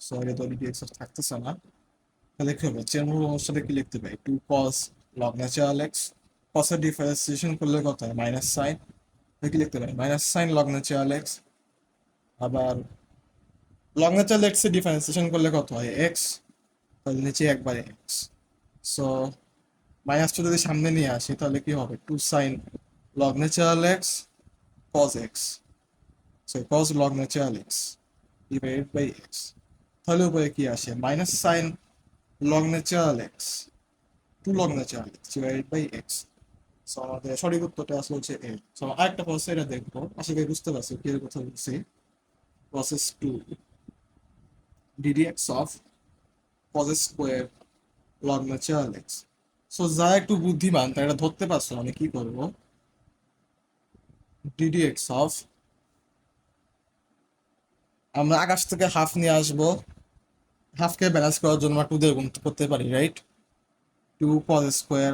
A: সরি তো ডিডিএক্স অফ থাকতেছে না, তাহলে কি হবে চেন রুল অনুসারে কি লিখতে পারি 2 cos log ন্যাচারাল এক্স, কসের ডিফারেন্সিয়েশন করলে কত হয় মাইনাস সাইন, কি লিখতে পারি minus sine log natural x. আবার লগ ন্যাচারাল এক্স এর ডিফারেন্সিয়েশন করলে কত হয় এক্স, তাহলে নিচে একবারে এক্স। সো মাইনাসটা যদি সামনে নিয়ে আসি তাহলে কি হবে 2 sin log natural x cos x, so cos log natural x divided by x, তাহলে উপরে কি আসে minus sine log natural x 2 log natural x divided by x. So আমাদের সঠিক উত্তরটা আসলে হচ্ছে এ। সো আরেকটা প্রসেস এটা দেখবো, আশা করি বুঝতে পারছি কি এর কথা বলছি। Process 2, ddx of cos square log natural x. So যারা একটু বুদ্ধিমান তারা এটা ধরতে পারছো আমি কি করবো, ডিডিএক্স অফ, আমরা আকাশ থেকে হাফ নিয়ে আসবো, হাফকে ব্যালেন্স করার জন্য আমরা 2 দিয়ে গুণ করতে পারি, right? 2 cos square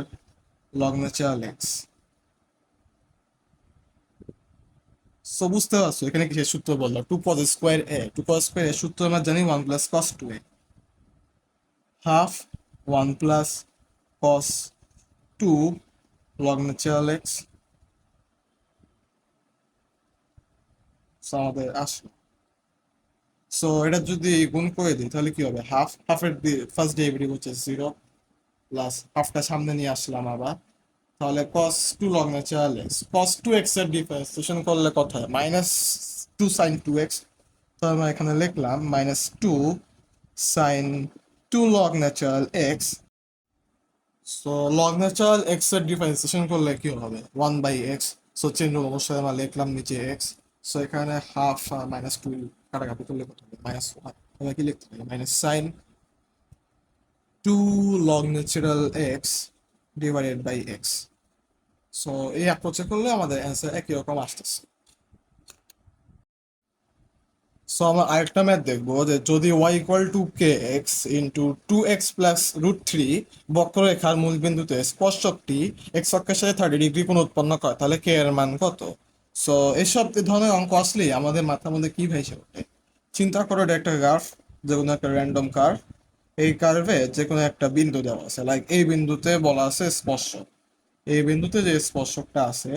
A: log natural x. So বুঝতে পারছো এখানে কিসের সূত্র বললো 2 cos স্কোয়ার এ সূত্র আমরা জানি 1 + cos 2a, half 1 + cos 2 log natural x. So আমাদের আসলো, সো এটা যদি গুণ করে দিই তাহলে কি হবে হাফ, হাফের ফার্স্ট ডেরিভেটিভ হচ্ছে 0, প্লাস হাফটা সামনে নিয়ে আসলাম আবার, তাহলে cos 2 log natural x, cos 2x এর ডিফারেন্সিয়েশন করলে কত হয় -2 sin 2x, তো আমরা এখানে লিখলাম -2 sin 2 log natural x. So log natural x এর ডিফারেন্সিয়েশন করলে কি হবে 1/x, সো চেন রুল অবশ্যই আমরা লিখলাম নিচে এক্স। সো এখানে হাফ -2 কাটাকাটি করলে কত হবে -1, আমরা কি লিখতে পারি -sin 2 log natural x divided by x. So এই অ্যাপ্রোচে করলে আমাদের অ্যান্সার একই রকম আসতেছে। সো আমরা আরেকটা ম্যাথ দেখবো, যে যদি y = kx ইন্টু 2x + √3 বক্ররেখার মূল বিন্দুতে স্পর্শকটি x অক্ষের সাথে 30 ডিগ্রি কোণ উৎপন্ন করে, তাহলে k এর মান কত। সো এসব ধরনের অঙ্ক আসলেই আমাদের মাথার মধ্যে কি ভেসে ওঠে, চিন্তা করো এটা একটা গ্রাফ, যে কোনো একটা র্যান্ডম কার্ভ, এই কার্ভে যে কোনো একটা বিন্দু দেওয়া আছে, লাইক এই বিন্দুতে বলা আছে স্পর্শক, এই বিন্দুতে যে স্পর্শকটা আছে,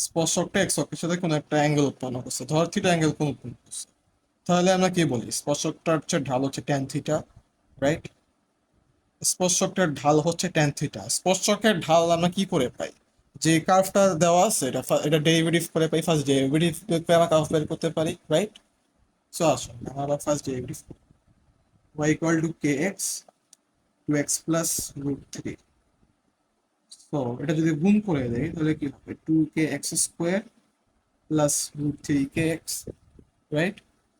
A: স্পর্শকটা এক্স অক্ষের সাথে কোনো একটা অ্যাঙ্গেল উৎপন্ন করছে, ধর থিটা অ্যাঙ্গেল কোণ উৎপন্ন করছে, তাহলে আমরা কি বলি স্পর্শকটার হচ্ছে ঢাল হচ্ছে ট্যান থিটা, রাইট? স্পর্শকটার ঢাল হচ্ছে ট্যান থিটা। স্পর্শকের ঢাল আমরা কি করে পাই, যে কার্ভটা দেওয়া আছে এটা ডেরিভেটিভ করে পাই, ফার্স্ট ডেরিভেটিভ করে আমরা কার্ভ বের করতে পারি, রাইট? সো আসুন আমরা first derivative y equal to kx 2x plus root three. So এটা যদি গুণ করে দেয় তাহলে কি হবে, 2kx square plus root three k x, right?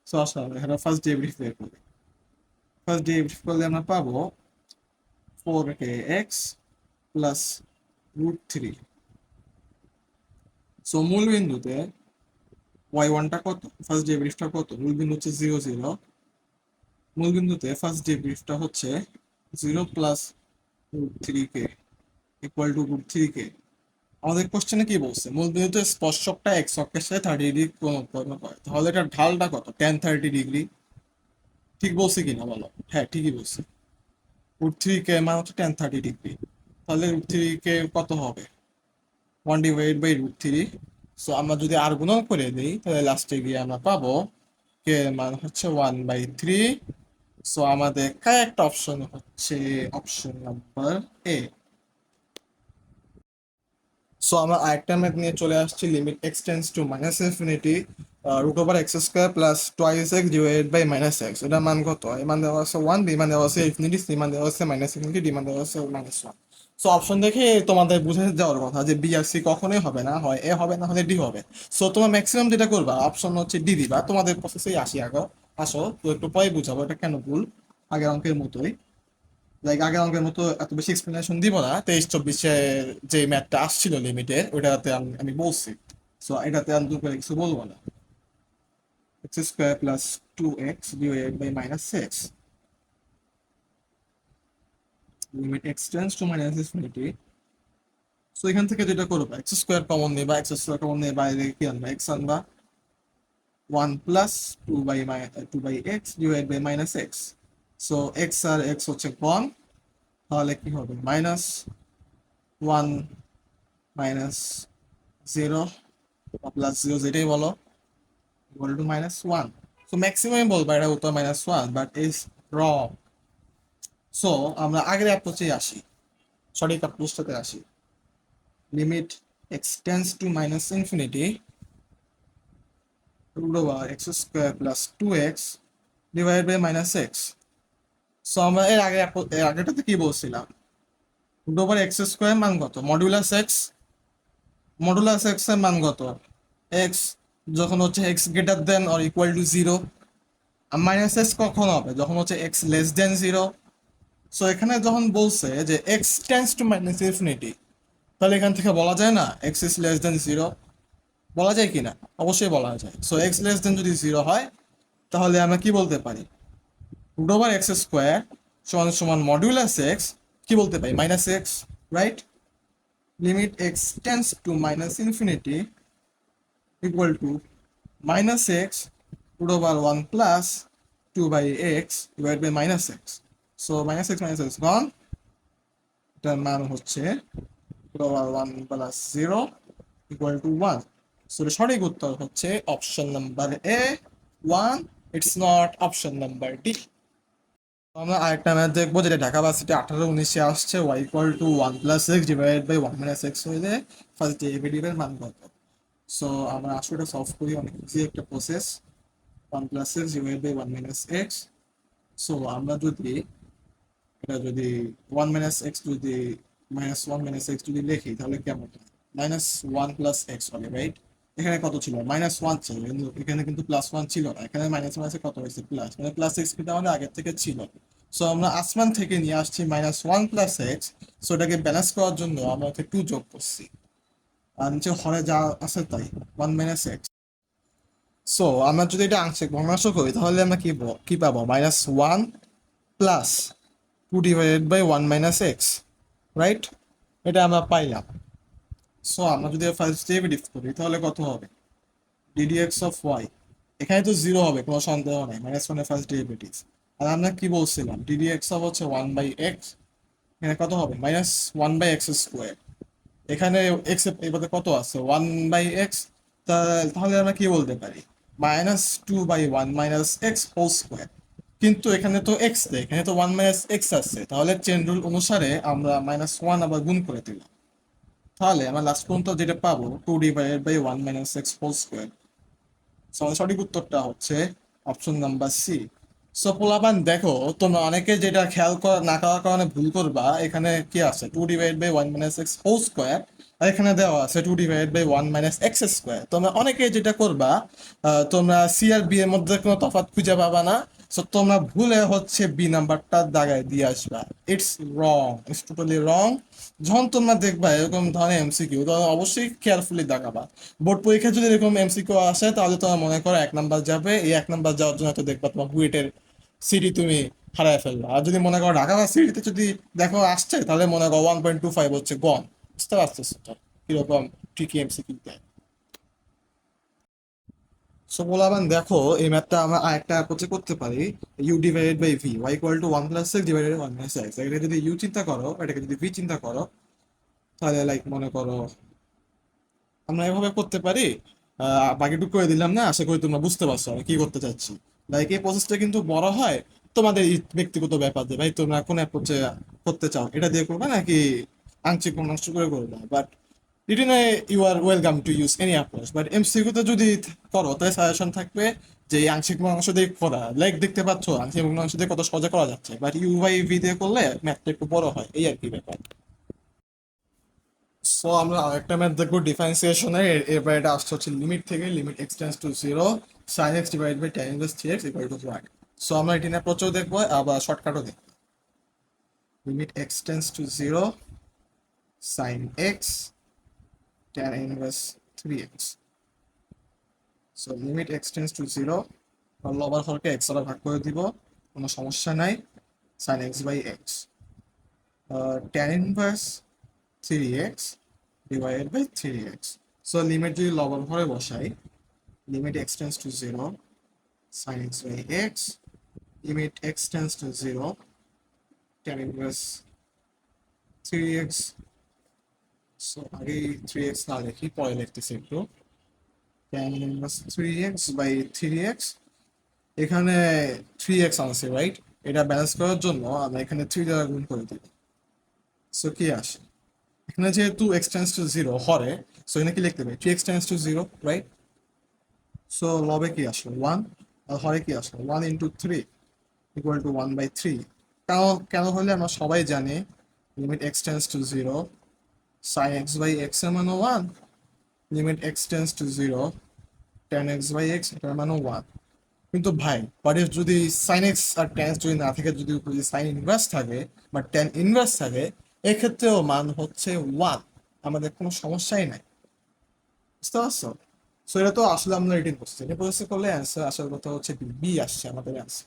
A: So আসলে এখানে ফার্স্ট ডেরিভেটিভ বের করি। ফার্স্ট ডেরিভেটিভ করলে আমরা পাবো 4kx plus root three. So মূল বিন্দুতে y1টা কত, ফার্স্ট ডেরিভেটিভটা কত, মূল বিন্দু হচ্ছে 0 0, মূল বিন্দুতে ফার্স্ট ডেরিভেটিভটা হচ্ছে 0 plus root three k equal to root three k. আমাদের কোশ্চেনে কি বলছে, মূল বিন্দুতে স্পর্শকটা এক্স অক্ষের সাথে 30 ডিগ্রি কোণ উৎপন্ন করে, তাহলে এটার ঢালটা কত, tan 30 ডিগ্রি। ঠিক বলছি কিনা বলো? হ্যাঁ ঠিকই বলছি। রুট থ্রি কে মানে হচ্ছে tan 30 ডিগ্রি, তাহলে রুট থ্রি কে কত হবে, 1/√3। সো আমরা যদি আর গুণন করে দিই তাহলে লাস্টে গিয়ে আমরা পাবো কে এর মান হচ্ছে 1/3। সো আমাদের কারেক্ট অপশন হচ্ছে অপশন নাম্বার এ। সো আমরা আরেকটা ম্যাথ নিয়ে চলে আসছি, limit x tends to minus infinity root over x square plus twice x divided by minus x. এটার মান কত, এর মান দেওয়া আছে 1, বি মান দেওয়া আছে ইনফিনিটি, সি মান দেওয়া আছে মাইনাস ইনফিনিটি, ডি মান দেওয়া আছে -1। সো অপশন দেখে তোমাদের বুঝে যাওয়ার কথা যে বি আর সি কখনোই হবে না, হয় এ হবে না হলে ডি হবে। সো তোমার ম্যাক্সিমাম যেটা করবা অপশন হচ্ছে ডি দিবা, তোমাদের প্রসেসেই আসি আগে। আসো তো একটু পরে বুঝাবো এটা কেন ভুল, আগের অঙ্কের মতোই। লাইক আগের অঙ্কের মতো এত বেশি এক্সপ্লেনেশন দিব না, 23-24 যে ম্যাথটা আসছিল লিমিটের ওইটাতে আমি বলছি। সো এটাতে আমি দুপুরে কিছু বলবো না। X square plus 2x divided by minus x, limit x tends to minus infinity. So এখান থেকে যেটা করবা, এক্স স্কোয়ার কমন নেবা, এক্স স্কোয়ার কমন নিয়ে বাইরে কি আনবা, এক্স আনবা, 1 plus 2/x divide by minus x. So x আর এক্স হচ্ছে কম, তাহলে কি হবে, -1 -0 বা +0 যেটাই বলো ইকুয়াল টু -1। সো ম্যাক্সিমাম বলবো এটা উত্তর -1, বাট ইজ রং। সো আমরা আগের অ্যাপ্রোচে আসি, সঠিক অ্যাপ্রোচটাতে আসি। Limit x tends to minus infinity root over x square plus 2x divide by minus x. So আমরা এর আগেটাতে কি বলছিলাম, রুট ওভার এক্স স্কোয়ার মান কত, মডুলাস এক্স, মডুলাস এক্স এর মান কত, এক্স যখন হচ্ছে x greater than or equal to 0, আর মাইনাস এক্স কখন হবে, যখন হচ্ছে এক্স লেস দেন 0। সো এখানে যখন বলছে যে x tends to minus infinity, তাহলে এখান থেকে বলা যায় না এক্স ইজ লেস দেন 0, বলা যায় কি না? অবশ্যই বলা যায়। সো এক্স লেস দেন যদি 0 হয় তাহলে আমরা কি বলতে পারি, রুট ওভার এক্স স্কোয়ার সমান সমান মডুলাস এক্স, কি বলতে পারি, minus x, right? Limit x tends to minus infinity equal to minus x root over 1 plus 2 by x divided by minus x. So minus x gone. এটার মান হচ্ছে root over 1 plus 0 equal to 1. So the সঠিক উত্তর হচ্ছে option number A 1, it's not option number D. আমরা আরেকটা math দেখবো যেটা ঢাকা ভার্সিটি 18-19 আসছে, y equal to 1 plus x divided by 1 minus x হইলে ফার্স্ট ডেরিভেটিভের মান কত। সো আমরা আসলে এটা সলভ করি, অনেক ইজি একটা process, 1 plus x divided by 1 minus x। So আমরা যদি এটা যদি 1 minus x যদি -1 minus x যদি লিখি তাহলে কেমন হয়, -1 plus x হবে, রাইট? এখানে কত ছিল, -1 ছিল, কিন্তু এখানে কিন্তু +1 ছিল না, এখানে মাইনাস মাইনাসে কত হয়েছে, প্লাস, মানে প্লাস এক্স কিন্তু আমাদের আগের থেকে ছিল। সো আমরা আসমান থেকে নিয়ে আসছি -1 plus x। সো এটাকে ব্যালেন্স করার জন্য আমরা ওকে 2 যোগ করছি, আর নিচে হরে যা আছে তাই 1 minus x। সো আমরা যদি এটা আংশিক ভগ্নাংশ করি তাহলে আমরা কি পাবো, -1 plus 2 divided by 1 minus x, right? এটা আমরা পাইলাম। সো আমরা যদি ফার্স্ট ডেরিভেটিভ করি তাহলে কত হবে, ডিডিএক্স অফ ওয়াই, এখানে তো 0 হবে, কোনো সন্দেহ নেই, -1 এর ফার্স্ট ডেরিভেটিভ। আর আমরা কি বলছিলাম, ডিডিএক্স অফ হচ্ছে 1 বাই এক্স, এখানে কত হবে, -1 বাই এক্স স্কোয়ার। এখানে এক্স এবারে কত আছে, 1 বাই এক্স, তাহলে আমরা কি বলতে পারি, -2 by 1 minus x whole square. কিন্তু এখানে তো এক্স নেই, এখানে তো 1 মাইনাস এক্স আছে, তাহলে চেন রুল অনুসারে আমরা -1 আবার গুণ করে দিলাম। তাহলে আমরা লাস্ট পর্যন্ত যেটা পাবো 2 / 1 - x² সো সঠিক উত্তরটা হচ্ছে অপশন নাম্বার সি। সো পোলাপান দেখো, তোমরা অনেকে যেটা খেয়াল করা না করার কারণে ভুল করবা, এখানে কি আছে 2 / 1 - x² আর এখানে দেওয়া আছে 2 / 1 - x²। তোমরা অনেকে যেটা করবা, তোমরা সি আর বি এর মধ্যে কোনো তফাৎ খুঁজে পাবা না। সো তোমরা ভুলে হচ্ছে বি নাম্বারটা দাগায় দিয়ে আসবা। ইটস রং, ইটস টোটালি রং। যখন তোমরা দেখবা এরকম ধরনের এমসিকিউ, তখন অবশ্যই কেয়ারফুলি দাগাবা। বোর্ড পরীক্ষা যদি এরকম এমসিকিউ আসে, তাহলে তোমার মনে করো 1 নাম্বার যাবে। এই 1 নাম্বার যাওয়ার জন্য তো দেখবা তোমার বুয়েটের সিটি তুমি হারায় ফেলবা। আর যদি মনে করো ঢাকা সিটিতে যদি দেখো আসছে, তাহলে মনে করো 1.25 হচ্ছে গন। বুঝতে পারছিস তো কিরকম ট্রিকি এমসিকিউ দেয়। সো বলাবান দেখো, এই ম্যাথটা আমরা আরেকটা অ্যাপ্রোচে করতে পারি। u/v, y = 1 + x/1 - x। এটা যদি ইউ চিন্তা করো, এটাকে যদি ভি চিন্তা করো, তাহলে লাইক মনে করো আমরা এভাবে করতে পারি। বাকিটুকু করে দিলাম না, আশা করি তোমরা বুঝতে পারছো আমি কি করতে চাচ্ছি। লাইক এই প্রসেসটা কিন্তু বড় হয় তোমাদের ব্যক্তিগত ব্যাপার যে ভাই তোমরা কোন অ্যাপ্রোচে করতে চাও, এটা দিয়ে করবে নাকি আংশিক পূর্ণাংশ করে করবে। বাট রিটেনে you are welcome to use any approach, but এমসিকিউতে যদি করো তাই সাজেশন থাকবে যে এই আংশিক পূর্ণাংশ দিয়ে করা। লাইক দেখতে পাচ্ছ আংশিক পূর্ণাংশ দিয়ে কত সহজে করা যাচ্ছে, বাট u/v দিয়ে করলে ম্যাথটা একটু বড় হয়, এই আর কি ব্যাপার। সো আমরা আরেকটা ম্যাথ দেখবো ডিফারেন্সিয়েশনের। এবার এটা আসছে হচ্ছে লিমিট থেকে, limit x → 0 sin x / tan−3x = 1। So আমরা এটা নিয়ে প্রচুর দেখবো, আবার শর্টকাটও দেখবো। Limit x → 0 sin x tan−3x। So limit x → 0, লবার হরকে x দ্বারা ভাগ করে দিব, কোনো সমস্যা নাই। sin x/x tan−3x / 3x। So limit যদি লবণ ঘরে বসাই, limit x → 0 sin x/x, limit x → 0 tan−3x। So আগে 3x না লিখি, পরে লিখতেছি একটু। tan−3x/3x, এখানে 3x আছে রাইট। এটা ব্যালেন্স করার জন্য আমরা এখানে 3 দ্বারা গুণ করে দিই। সো কি আসে, এখানে যেহেতু x → 0 হরে, সো এখানে কি লিখতে হবে 3x → 0 রাইট। সো লবে কি আসলো 1, আর হরে কি আসলো 1 × 3 = 1/3। কেন কেন হলে আমরা সবাই জানি লিমিট x → 0 sin x/x এর মানে 1, লিমিট x → 0 tan x/x এটার মানে 1। কিন্তু ভাই হোয়াট ইফ যদি সাইন এক্স আর ট্যান যদি না থাকে, যদি উপরে সাইন ইনভার্স থাকে বা ট্যান ইনভার্স থাকে, এক্ষেত্রেও মান হচ্ছে 1। আমাদের কোনো সমস্যাই নাই। বুঝতে পারছো? সো এটা তো আসলে আমরা রিটেন করছি, এটা প্রসেস করলে অ্যান্সার আসার কথা হচ্ছে বি আসছে আমাদের অ্যান্সার।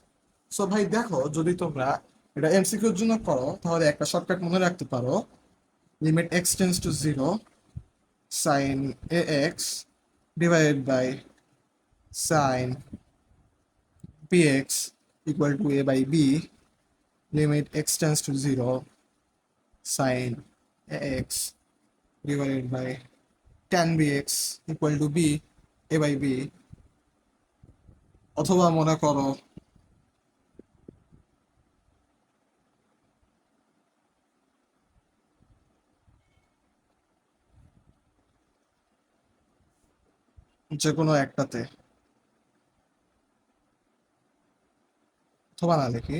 A: সো ভাই দেখো, যদি তোমরা এটা এমসিকিউর জন্য করো, তাহলে একটা শর্টকাট মনে রাখতে পারো। Limit x → 0 sin ax / sin px = a/b, limit x → 0 sin ax / tan bx = b, a/b। অথবা মনে করো যে কোনো একটাতে, অথবা না লিখি।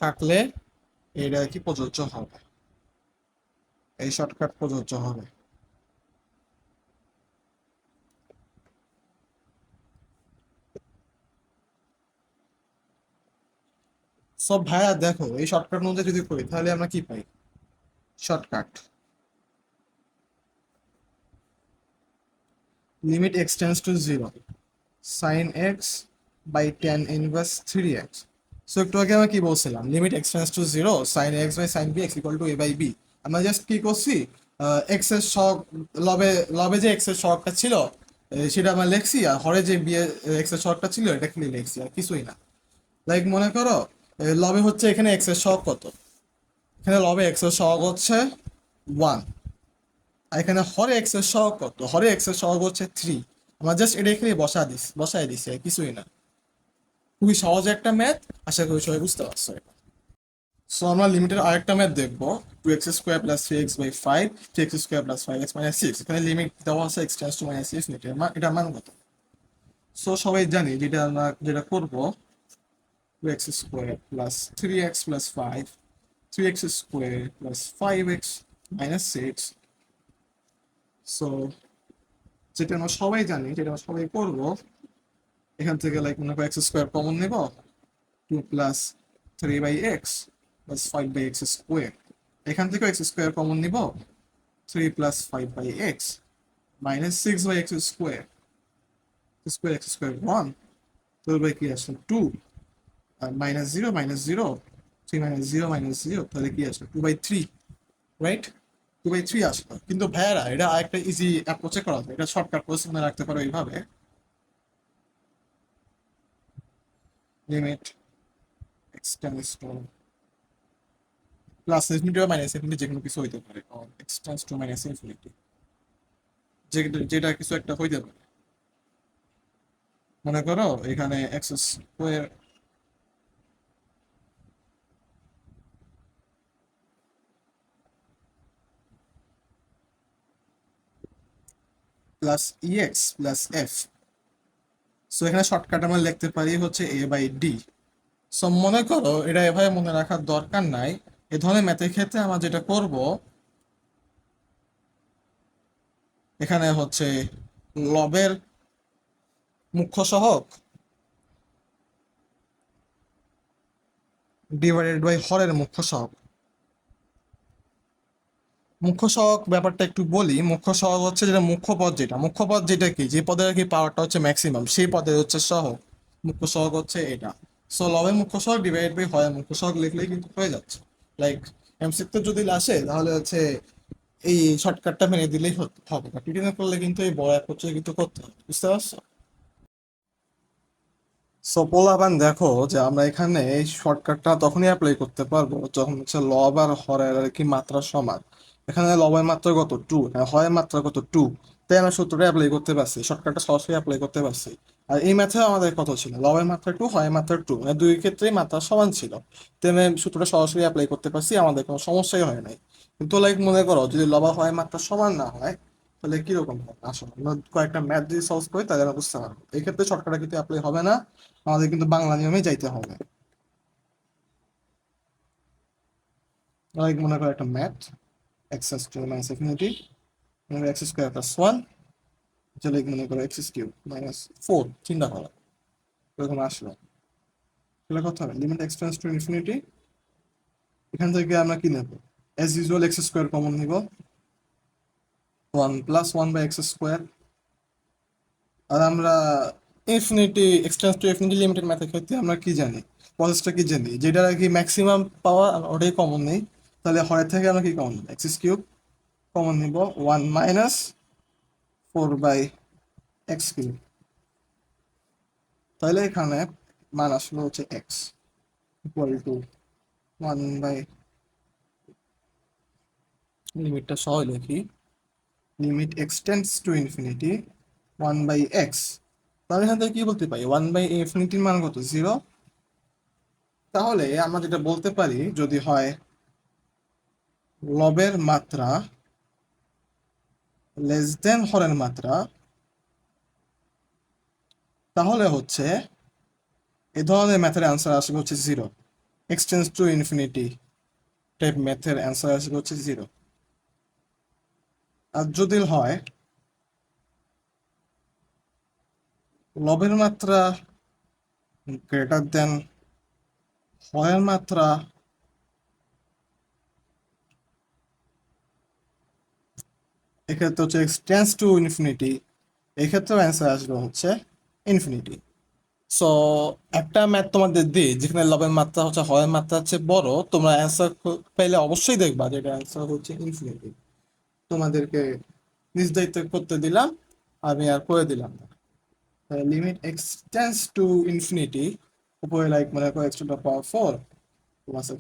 A: থাকলে এটা কি প্রযোজ্য হবে, এই শর্টকাট প্রযোজ্য হবে। সব ভাইয়া দেখো, এই শর্টকাট মধ্যে যদি করি তাহলে আমরা কি পাই? Shortcut limit x → 0 sin x / tan−3x। So একটু আগে আমরা কি বলছিলাম, লিমিট x → 0 sin x / sin bx = a/b। আমরা জাস্ট কি করছি, এক্স এর সহগ, লবে লবে যে এক্স এর সহগটা ছিল সেটা আমরা লিখছি, আর হরে যে বি এক্স এর সহগটা ছিল এটা কি লিখছি, আর কিছুই না। লাইক মনে করো লবে হচ্ছে এখানে এক্স এর সহগ কত, এখানে লবে এক্স এর সহগ হচ্ছে 1, আর এখানে হরে এক্স এর সহগ কত? হরে এক্স এর সহগ হচ্ছে 3। আমরা জাস্ট এটা এখানে বসায় দিছি, আর কিছুই না। খুবই সহজ একটা ম্যাথ, আশা করি সবাই বুঝতে পারছো। সো আমরা লিমিটের আরেকটা ম্যাথ দেখবো, 2x² plus 3x/5, 3x² plus 5x - 6। এখানে লিমিট দেওয়া আছে x tends to minus infinity, এটার মান কত? সো সবাই জানি যেটা আমরা যেটা করবো, 2x² plus 3x plus 5, 3x² plus 5x - 6। So যেটা আমরা সবাই জানি, যেটা আমরা সবাই করবো, এখান থেকে লাইক মনে করো x² কমন নেব, 2 প্লাস 3/x প্লাস 5/x²। এখান থেকে x² কমন নিব, 3 plus 5/x minus 6/x²। x² 1, তো এবার কি আসলো 2, আর -0 3 -0 তাহলে কি আসলো 2/3, রাইট? 2/3 আসলো। কিন্তু ভাইয়ারা এটা আরেকটা ইজি অ্যাপ্রোচে করা যায়, এটা শর্টকাট প্রসেস মনে রাখতে পারো এইভাবে, limit x tends to plus infinity বা মাইনাস ইনফিনিটি, যে কোনো কিছু হইতে পারে, x tends to minus infinity, যেটা কিছু একটা হইতে পারে। মনে করো এখানে x² plus plus F. So এখানে শর্টকাট আমরা লিখতে পারি হচ্ছে a/d। সো মনে করো এটা এভাবে মনে রাখার দরকার নাই। এ ধরনের ম্যাথের ক্ষেত্রে আমরা যেটা করব, এখানে হচ্ছে লবের মুখ্য সহগ ডিভাইডেড বাই হরের মুখ্য সহগ। মুখ্য সহগ ব্যাপারটা একটু বলি। মুখ্য সহগ হচ্ছে যেটা মুখ্য পদ, মুখ্য পদ যেটা কি, যে পদের আর কি পাওয়ারটা হচ্ছে ম্যাক্সিমাম, সেই পদের হচ্ছে সহগ। মুখ্য সহগ হচ্ছে এটা। সো লবের মুখ্য সহগ ডিভাইডেড বাই হরের মুখ্য সহগ লিখলেই কিন্তু হয়ে যাচ্ছে। লাইক এমসিতে যদি আসে তাহলে হচ্ছে এই শর্টকাটটা মেনে দিলেই হবে, বাট রিটেনে করলে কিন্তু এই বড় অ্যাপ্রোচে কিন্তু করতে হবে, বুঝতে পারছো? সো পোলাপান দেখো যে আমরা এখানে এই শর্টকাটটা তখনই অ্যাপ্লাই করতে পারবো যখন হচ্ছে লব আর হরের আর কি মাত্রা সমান। এখানে লবের মাত্রা কত 2, হরের মাত্রা কত 2, তাই আমরা সূত্রটা অ্যাপ্লাই করতে পারছি, শর্টকাটটা সরাসরি অ্যাপ্লাই করতে পারছি। আর এই ম্যাথে আমাদের কত ছিল, লবের মাত্রা 2, হরের মাত্রা 2, মানে দুই ক্ষেত্রেই মাত্রা সমান ছিল। তাই আমি সূত্রটা সরাসরি অ্যাপ্লাই করতে পারছি, আমাদের কোনো সমস্যাই হয় নাই। কিন্তু লাইক মনে করো যদি লব আর হরের মাত্রা সমান না হয়, তাহলে কিরকম হবে আসলে আমরা কয়েকটা ম্যাথ যদি সলভ করি তাহলে আমরা বুঝতে পারবো। এই ক্ষেত্রে শর্টকাটটা কিন্তু অ্যাপ্লাই হবে না, আমাদের কিন্তু বাংলা নিয়মে যাইতে হবে। লাইক মনে করো একটা ম্যাথ, x⁻∞, x² + 1, যেটা মনে করো x³ - 4, চিন্তা করো এরকম আসলো, তাহলে কত হবে, লিমিট x →∞। এখান থেকে আমরা কি নেব, অ্যাজ ইউজুয়াল x² কমন নিব, 1 + 1/x²। আর আমরা x →∞ লিমিটেড ম্যাথের ক্ষেত্রে আমরা কি জানি, প্রসেসটা কি জানি, যেটা আর কি ম্যাক্সিমাম পাওয়া ওটাই কমন নেই। তাহলে হরের থেকে আমরা কি কমন নেব, x³ কমন নিব, 1 - 4/x³। তাহলে এখানে মান আসলো হচ্ছে x ইকুয়াল টু 1 বাই, লিমিটটা সহজ লিখি, লিমিট x →∞ 1/x। তাহলে এখান থেকে কি বলতে পারি, 1/∞ মান কত, 0। তাহলে আমরা যেটা বলতে পারি, যদি হয় লবের মাত্রা লেস দেন হরের মাত্রা, তাহলে হচ্ছে এ ধরনের ম্যাথের অ্যান্সার আসবে হচ্ছে 0। x →∞ টাইপ ম্যাথের অ্যান্সার আসবে হচ্ছে 0। আর যদি হয় লবের মাত্রা গ্রেটার দেন হরের মাত্রা, এক্ষেত্রে হচ্ছে x →∞, এক্ষেত্রেও অ্যান্সার আসবে হচ্ছে ইনফিনিটি। সো একটা ম্যাথ তোমাদের দিই যেখানে লবের মাত্রা হচ্ছে হরের মাত্রা হচ্ছে বড়, তোমরা অ্যান্সার পেলে অবশ্যই দেখবা যে এটা অ্যান্সার হচ্ছে ইনফিনিটি। তোমাদেরকে নিজ দায়িত্ব করতে দিলাম, আমি আর করে দিলাম না। লিমিট x →∞, উপরে লাইক মনে করো x⁻⁴ +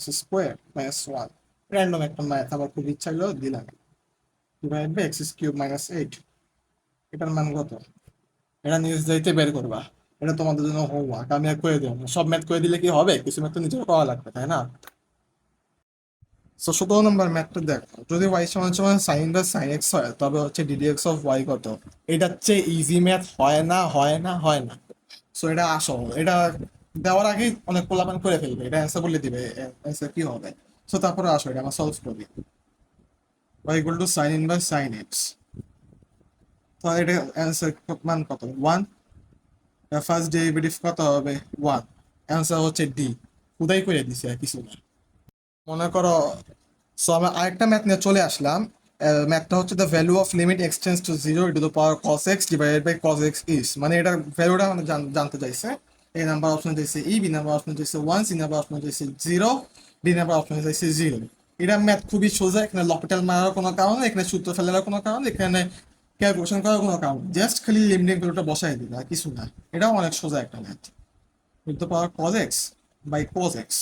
A: x² - 1, র্যান্ডম একটা ম্যাথ আমার খুব ইচ্ছা হলো দিলাম, divide by x cube minus 8, এটার মান কত? এটা নিজ দায়িত্বে বের করবা, এটা তোমাদের জন্য হোমওয়ার্ক, আমি আর করে দেবো না। সব ম্যাথ করে দিলে কি হবে, কিছু ম্যাথ তো নিজেও করা লাগবে, তাই না? তো 17 নম্বর ম্যাথটা দেখো, যদি ওয়াই সমান সমান সাইন বা সাইন এক্স হয় তবে হচ্ছে ডিডি এক্স অফ ওয়াই কত? এটা হচ্ছে ইজি ম্যাথ, হয় না হয় না হয় না। সো এটা আসো, এটা দেওয়ার আগেই অনেক পোলাপান করে ফেলবে, এটা অ্যান্সার বলে দিবে অ্যান্সার কি হবে। সো তারপরে আসো এটা আমরা সলভ করি। Y equal to sine inverse sine x, তাহলে এটা অ্যান্সার মান কত? 1। ফার্স্ট ডেরিভেটিভ কত হবে? 1। অ্যান্সার হচ্ছে ডি, খুদাই করে দিছে আর কিছু না। মনে করো, সো আমরা আরেকটা ম্যাথ নিয়ে চলে আসলাম। ম্যাথটা হচ্ছে the value of limit x tends to zero to the power cos x divided by cos x is, মানে এটার ভ্যালুটা আমাদের জানতে চাইছে। এ নাম্বার অপশন চাইছে ই, বি নাম্বার অপশন চাইছে 1, সি নাম্বার অপশন চাইছে 0, ডি নাম্বার অপশন চাইছে 0। এটা ম্যাথ খুবই সোজা, এখানে লপিটাল মারার কোনো কারণ নেই, এখানে সূত্র ফেলার কোনো কারণ নেই, এখানে ক্যালকুলেশন করার কোনো কারণ নেই, জাস্ট খালি লিমিটিং ভ্যালুটা বসাই দিবে আর কিছু না। এটাও অনেক সোজা একটা math. To the power cos x by cos x,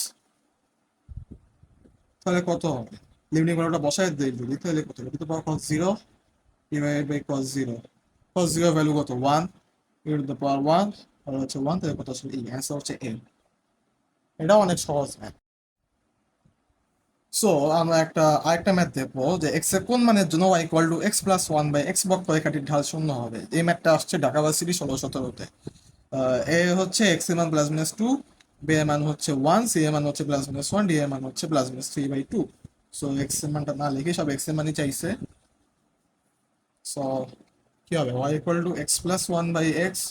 A: তাহলে কত হবে? লিমিটিং ভ্যালুটা বসাই দিই যদি, তাহলে কত হবে? To the power cos 0 divided by cos 0, cos 0 value কত? 1, e টু দ্য পাওয়ার 1 আর হচ্ছে 1, তাহলে কত আসলে এই অ্যান্সার হচ্ছে এ। এটা অনেক সহজ ম্যাথ। সো আমরা আরেকটা ম্যাথ দেখবো যে এক্স এর কোন মানের জন্য y equal to x plus 1 by x বক্ররেখাটির ঢাল শূন্য হবে। এই ম্যাথটা আসছে ঢাকা ভার্সিটি 16-17-তে। এ হচ্ছে এক্স এর মান প্লাস মাইনাস 2, বি এর মান হচ্ছে 1, সি এর মান হচ্ছে প্লাস মাইনাস 1, ডি এর মান হচ্ছে প্লাস মাইনাস 3/2। সো এক্স এর মানটা না লিখে সব এক্স এর মানই চাইছে। সো কি হবে? y equal to x plus 1 by x,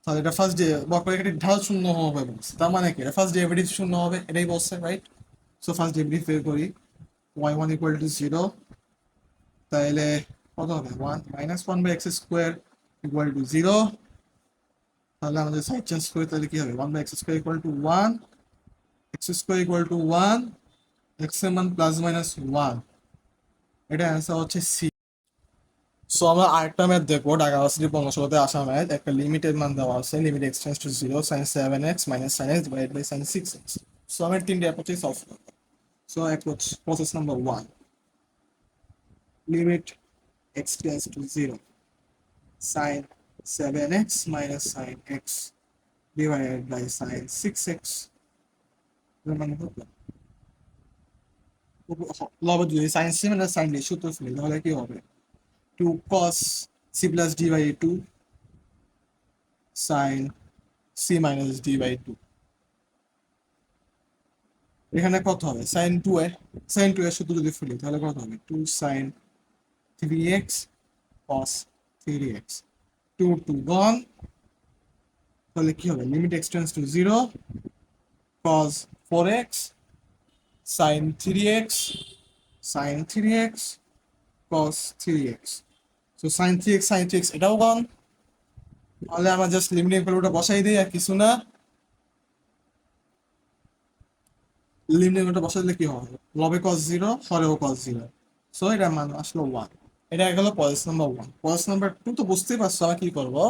A: তাহলে এটা ফার্স্ট ডে বক্ররেখাটির ঢাল শূন্য হবে বলছে, তার মানে কি? এটা ফার্স্ট ডেরিভেটিভ শূন্য হবে, এটাই বলছে, রাইট? সো ফার্স্ট ডেরিভেটিভ বের করি। y1 ইকুয়াল টু 0, তাহলে কত হবে? 1 minus 1 by x square equal to 0। তাহলে আমাদের সাইড চেঞ্জ করি, তাহলে কি হবে? 1 by x square equal to 1, x square equal to 1, x এর মান প্লাস মাইনাস 1, এটা অ্যান্সার হচ্ছে সি। সো আমরা আরেকটা ম্যাথ দেখবো, ঢাকা ভার্সিটি 15-16-তে আসা ম্যাথ। একটা লিমিটের মান দেওয়া আছে, limit x tends to 0 sine 7x minus sine x divide by sine 6x। So আমরা তিনটে অ্যাপ্রোচে সলভ করবো। So approach process number 1, limit x tends to 0 sine 7x minus sine x divided by sine 6x, এর মানে কত? লব যদি sine c minus sine d সূত্র ফেলি, তাহলে কি হবে? 2 cos c plus d by 2 sine c minus d by 2। এখানে কত হবে? সাইন 2 এর সূত্র যদি ফেলি তাহলে কত হবে? 2 সাইন 3x cos 3x, 2 2 1, তাহলে কি হবে? Limit x tends to 0 cos 4x sin 3x sin 3x cos 3x। So sin 3x sin 3x এটাও গন, তাহলে আমরা জাস্ট লিমিটিং ভ্যালুটা বসাই দিই আর কিছু না। লিমিটিং ভ্যালুটা বসাই দিলে কি হবে? লবে cos 0 হরেও cos 0, সো এটা মান আসলো 1। এটা গেল পয়েন্ট নাম্বার 1। পয়েন্ট নাম্বার 2 তো বুঝতেই পারছো আমরা কি করবো।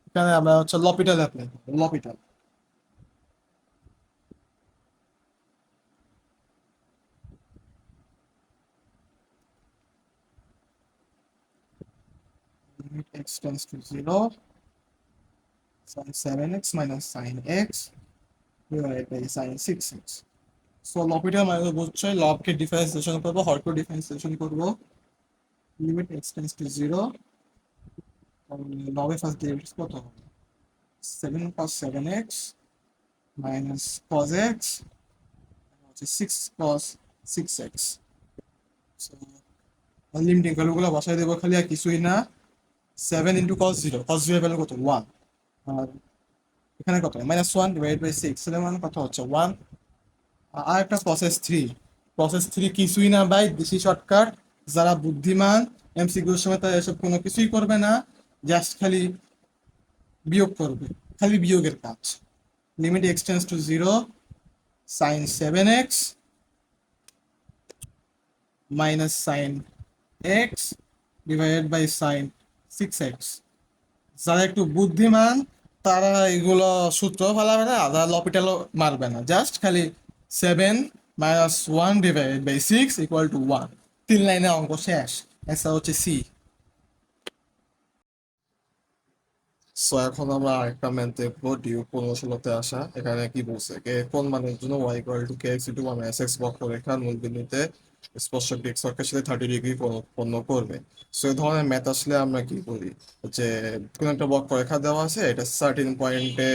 A: এখানে আমরা হচ্ছে লপিটাল অ্যাপ্লাই করবো, লপিটাল। Limit x tends to 0 sin 7x minus sin x divided by sin 6x। So L'Hopital মানে বুঝছো, লবকে ডিফারেন্সিয়েশন করবো, হরকে ডিফারেন্সিয়েশন করবো। লিমিট x tends to 0, লবে ফার্স্ট ডেরিভেটিভ কত হবে? 7 cos 7x minus cos x হচ্ছে 6 cos 6x। সো লিমিটিং ভ্যালুগুলো বসাই দেবো খালি আর কিছুই না। 7 ইন্টু cos 0, cos 0 ভ্যালু কত? 1, আর এখানে কত? মাইনাস 1 ডিভাইড বাই 6, তাহলে মানে কত হচ্ছে? 1। আর একটা প্রসেস 3 কিছুই না ভাই, বেশি শর্টকাট। যারা বুদ্ধিমান এমসিকিউর সময় তারা এসব কোনো কিছুই করবে না, জাস্ট খালি বিয়োগ করবে, খালি বিয়োগের কাজ। Limit x tends to 0 sine 7x minus sine x divided by sine 6x। যারা একটু বুদ্ধিমান তারা এগুলো সূত্র ফেলাবে না, যারা লপিটালও মারবে না, জাস্ট খালি 7 minus one divided by six equal to one. 3 লাইনে অঙ্ক শেষ। অ্যান্সার হচ্ছে সি। সো এখন আমরা আরেকটা ম্যাথ দেখবো ডিউ 15-ষোলোতে আসা। এখানে কি বলছে, কে কোন মানের জন্য y equal to k x into one minus x বক্ররেখার মূল বিন্দুতে স্পর্শক এক্স অক্ষের সাথে 30 ডিগ্রি কোণ উৎপন্ন করবে। সো এই ধরনের ম্যাথ আসলে আমরা কি করি, যে কোন একটা বক্ররেখা দেওয়া আছে, এটা সার্টিন পয়েন্টে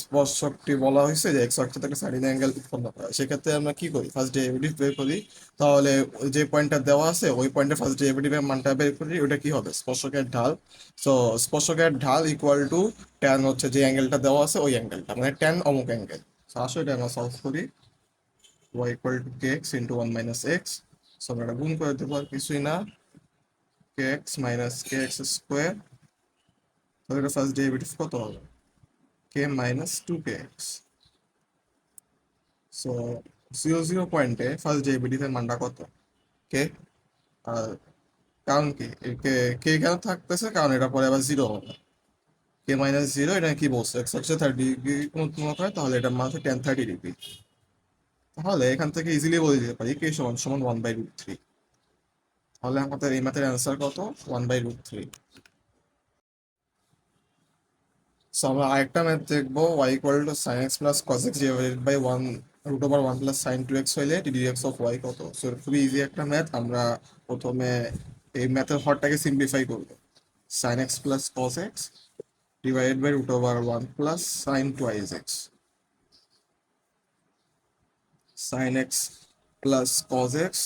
A: স্পর্শকটি বলা হয়েছে যে এক্স অক্ষের থেকে সার্টিন অ্যাঙ্গেল উৎপন্ন করে। সেক্ষেত্রে আমরা কি করি, ফার্স্ট ডেরিভেটিভ বের করি। তাহলে যে পয়েন্টটা দেওয়া আছে ওই পয়েন্টে ফার্স্ট ডেরিভেটিভের মানটা বের করি, ওটা কি হবে, স্পর্শকের ঢাল। সো স্পর্শকের ঢাল ইকুয়াল টু ট্যান হচ্ছে যে অ্যাঙ্গেলটা দেওয়া আছে ওই অ্যাঙ্গেলটা, মানে ট্যান অমুক অ্যাঙ্গেল। সো আসলে এটা আমরা সলভ করি, y equal to k x into one minus x. So আমরা এটা গুণ করে দেবো, আর কিছুই না, কে এক্স মাইনাস কে এক্স স্কোয়ার। তাহলে এটা ফার্স্ট ডেরিভেটিভ কত হবে, কে minus two k x. So 0 0 পয়েন্টে ফার্স্ট ডেরিভেটিভের মানটা কত, কে। আর কারণ কি, কে কে কেন থাকতেছে, কারণ এটা পরে আবার জিরো হবে। কে মাইনাস জিরো, এটা কি বলছে, এক্স অক্ষে 30 ডিগ্রি উৎপন্ন করে, তাহলে এটার মান হচ্ছে টেন 30 ডিগ্রি। তাহলে এখান থেকে ইজিলি বলে দিতে পারি কে সমান সমান 1/√3। তাহলে আমাদের এই ম্যাথের অ্যান্সার কত, 1/√3। সো আমরা আরেকটা ম্যাথ দেখবো, y equal to sine x plus cos x divided by one root over one plus sine two x হইলে ডিডি এক্স অফ ওয়াই কত। সো খুবই ইজি একটা ম্যাথ। আমরা প্রথমে এই ম্যাথের হরটাকে সিম্পলিফাই করবো, sine x plus cos x divided by root over one plus sine twice x. Sine x plus cos x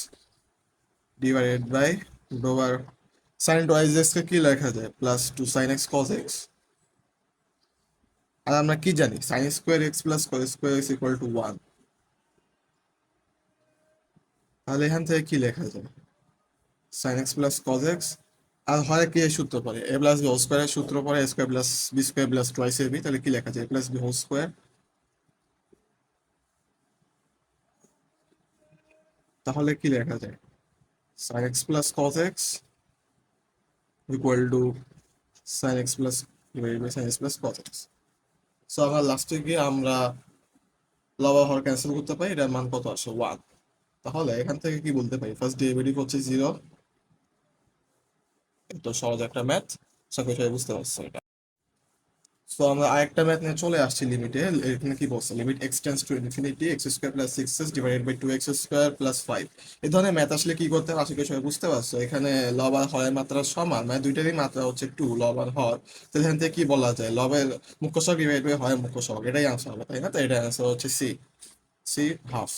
A: divided by root over sine twice x কে কি লেখা যায়, plus two sine x cos x. আর আমরা কি জানি, sine square x plus cos square x equal to one. তাহলে এখান থেকে কি লেখা যায়, sine x plus cos x, আর হয় কি এর সূত্র পড়ে, এ প্লাস বি হোল স্কোয়ারের সূত্র পড়ে, a square plus b square plus twice a b. তাহলে কি লেখা যায়, a plus b whole square. তাহলে কি লেখা যায়, sine x plus cos x equal to sine x plus divided by sine x plus cos x. So আমরা লাস্টে গিয়ে আমরা লব হর ক্যান্সেল করতে পারি, এটার মান কত আসে, ওয়ান। তাহলে এখান থেকে কি বলতে পারি, ফার্স্ট ডেরিভেটিভ হচ্ছে জিরো। এত সহজ একটা ম্যাথ, আশা করি সবাই বুঝতে পারছো এটা। সো আমরা আরেকটা ম্যাথ নিয়ে চলে আসছি লিমিটে। এখানে কি বলছে, limit x tends to infinity x square plus six x divided by two x square plus five. এই ধরনের ম্যাথ আসলে কি করতে হবে, আশা করি সবাই বুঝতে পারছো। এখানে লব আর হরের মাত্রা সমান, মানে দুইটারই মাত্রা হচ্ছে টু, লব আর হর। তো এখান থেকে কি বলা যায়, লবের মুখ্য সহগ ডিভাইড বাই হরের মুখ্য সহগ, এটাই আনসার হবে, তাই না। তো এটা আনসার হচ্ছে সি, সি হাফ।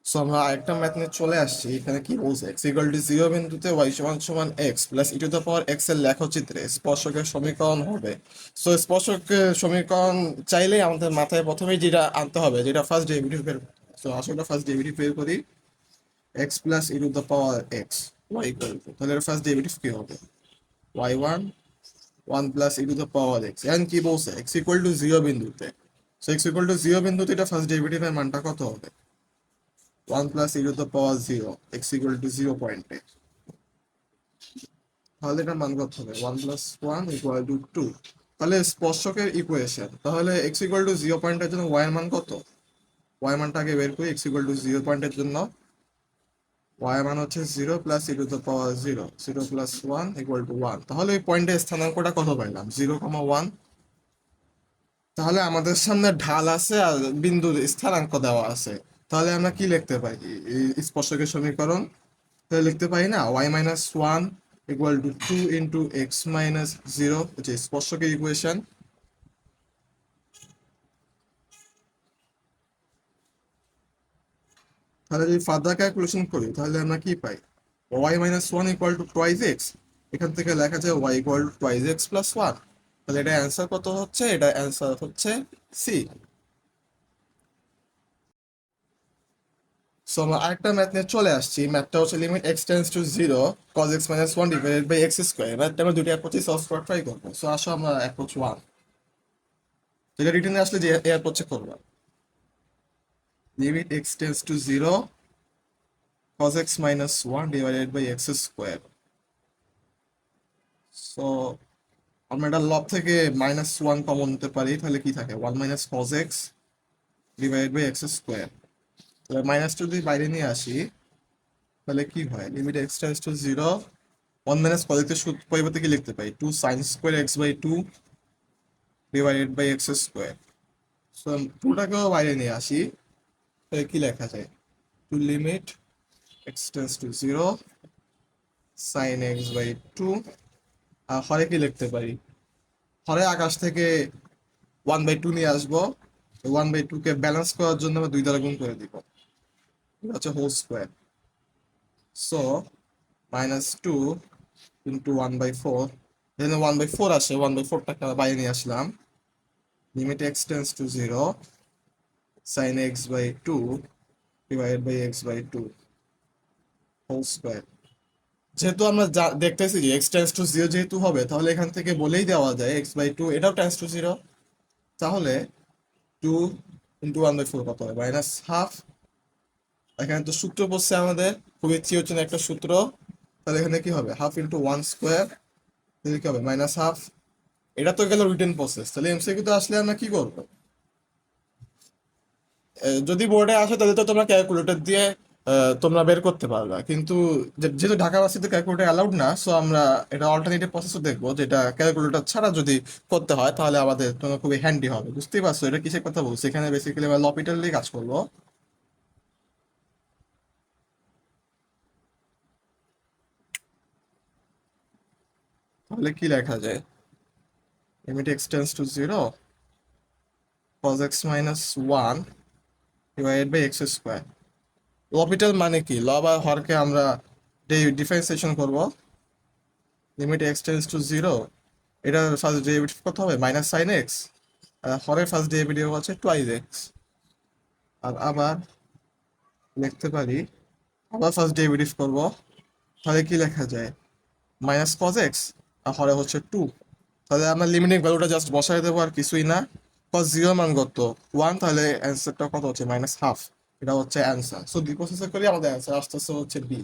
A: সো আমরা আরেকটা ম্যাথ নিয়ে চলে আসছি। এখানে কি বলছে, এক্স ইকুয়াল টু জিরো বিন্দুতে ওয়াই সমান সমান x plus e to the power x এর লেখচিত্রে স্পর্শকের সমীকরণ হবে। সো স্পর্শকের সমীকরণ চাইলেই আমাদের মাথায় প্রথমেই যেটা আনতে হবে, যেটা ফার্স্ট ডেরিভেটিভ বের। সো আসলে ফার্স্ট ডেরিভেটিভ বের করি, x plus e to the power x y equal to, তাহলে ফার্স্ট ডেরিভেটিভ কি হবে, y one one plus e to the power x. এখন কি বলছে, এক্স ইকুয়াল টু জিরো বিন্দুতে। So x equal to zero বিন্দুতে এটা ফার্স্ট ডেরিভেটিভের মানটা কত হবে, one plus e to the power zero, x equal to zero পয়েন্টে। তাহলে এটার মান কত হবে, one plus one equal to two. তাহলে স্পর্শকের ইকুয়েশন, তাহলে এক্স ইকুয়াল টু জিরো পয়েন্টের জন্য ওয়াই এর মান কত, ওয়াই মানটা আগে বের করি। এক্স ইকুয়াল টু জিরো পয়েন্টের জন্য ওয়াই মান হচ্ছে zero plus e to the power zero, zero plus one equal to one. তাহলে এই পয়েন্টের স্থানাঙ্কটা কত পাইলাম, 0,1। তাহলে আমাদের সামনে ঢাল আছে আর বিন্দুর স্থানাঙ্ক দেওয়া আছে। তাহলে আমরা কি লিখতে পারি, এই স্পর্শকের সমীকরণ তাহলে লিখতে পারি না, y minus one equal to two into x minus zero, যে স্পর্শকের ইকুয়েশন। তাহলে যদি ফার্দার ক্যালকুলেশন করি তাহলে আমরা কি পাই, y minus one equal to twice x. এখান থেকে লেখা যায় y equal to twice x plus one. তাহলে এটা অ্যান্সার কত হচ্ছে, এটা অ্যান্সার হচ্ছে সি। সো আমরা আরেকটা ম্যাথ নিয়ে চলে আসছি। ম্যাথটা হচ্ছে limit x tends to zero cos x minus one divided by x square. ম্যাথটা আমরা দুটি অ্যাপ্রোচে সলভ করার ট্রাই করবো। সো আসো আমরা অ্যাপ্রোচ ওয়ান, যেটা রিটার্নে আসলে যে এই অ্যাপ্রোচে করবো, limit x tends to zero cos x minus 1 divided by x square. So আমরা এটা লব থেকে মাইনাস ওয়ান কমন নিতে পারি, তাহলে কি থাকে, one minus cos x divided by x square. তাহলে মাইনাস টু যদি বাইরে নিয়ে আসি তাহলে কি হয়, limit x tends to zero, one minus কজের পরিবর্তে কি লিখতে পারি, two sine square x by two divided by x square. So টুটাকেও বাইরে নিয়ে আসি, তাহলে কি লেখা যায়, two limit x tends to zero sine x by two. আর হরে কি লিখতে পারি, হরে আকাশ থেকে 1/2 নিয়ে আসবো, 1/2 কে ব্যালেন্স করার জন্য আমরা 2 দ্বারা গুণ করে দিব, এটা হচ্ছে হোল স্কোয়ার। সো -2 ইন্টু 1/4, এখানে 1/4 আসে, 1/4টাকে বাইরে নিয়ে আসলাম, limit x tends to zero sine x by two divide by x by two whole square. যেহেতু আমরা দেখতেছি যে এক্স টেন্স টু জিরো যেহেতু হবে, তাহলে এখান থেকে বলেই দেওয়া যায় এক্স বাই টু এটাও টেন্স টু জিরো। তাহলে 2 ইন্টু 1/4 কত হয়, -1/2। এখানে তো সূত্র বসছে আমাদের, খুবই চিরচেনা একটা সূত্র। তাহলে এখানে কি হবে, হাফ ইন্টু ওয়ান স্কোয়ার, তাহলে কি হবে -1/2। এটা তো গেল রিটেন প্রসেস। তাহলে এমসিকিউ তো আসলে আমরা কি করবো, যদি বোর্ডে আসে তাহলে তো তোমরা ক্যালকুলেটর দিয়ে তোমরা বের করতে পারবে, কিন্তু যেহেতু ঢাকা ভার্সিটিতে ক্যালকুলেটর অ্যালাউড না, সো আমরা এটা অল্টারনেটিভ প্রসেসও দেখবো, যেটা ক্যালকুলেটর ছাড়া যদি করতে হয় তাহলে আমাদের জন্য খুবই হ্যান্ডি হবে। বুঝতেই পারছো এটা কিসের কথা বলছি, এখানে বেসিক্যালি আমরা লপিটাল নিয়ে কাজ করবো। তাহলে কি লেখা যায়, limit x tends to zero cos x minus one divided by x square. L'Hopital মানে কি, লব আর হরকে আমরা ডিফারেন্সিয়েশন করব, limit x tends to zero, এটার ফার্স্ট ডেরিভেটিভ কত হবে, মাইনাস সাইন এক্স, আর হরের ফার্স্ট ডেরিভেটিভ হচ্ছে টুয়াইস এক্স। আর আবার লিখতে পারি, আবার ফার্স্ট ডেরিভেটিভ করব, তাহলে কি লেখা যায়, মাইনাস কজ এক্স, আর হরে হচ্ছে টু। তাহলে আমরা লিমিটিং ভ্যালুটা জাস্ট বসাই দেবো আর কিছুই না। কজ জিরো মান কত, ওয়ান, তাহলে অ্যান্সারটা কত হচ্ছে, -1/2। এটা হচ্ছে অ্যান্সার। সো দুই প্রসেসে করি আমাদের অ্যান্সার আসতেছে হচ্ছে বি।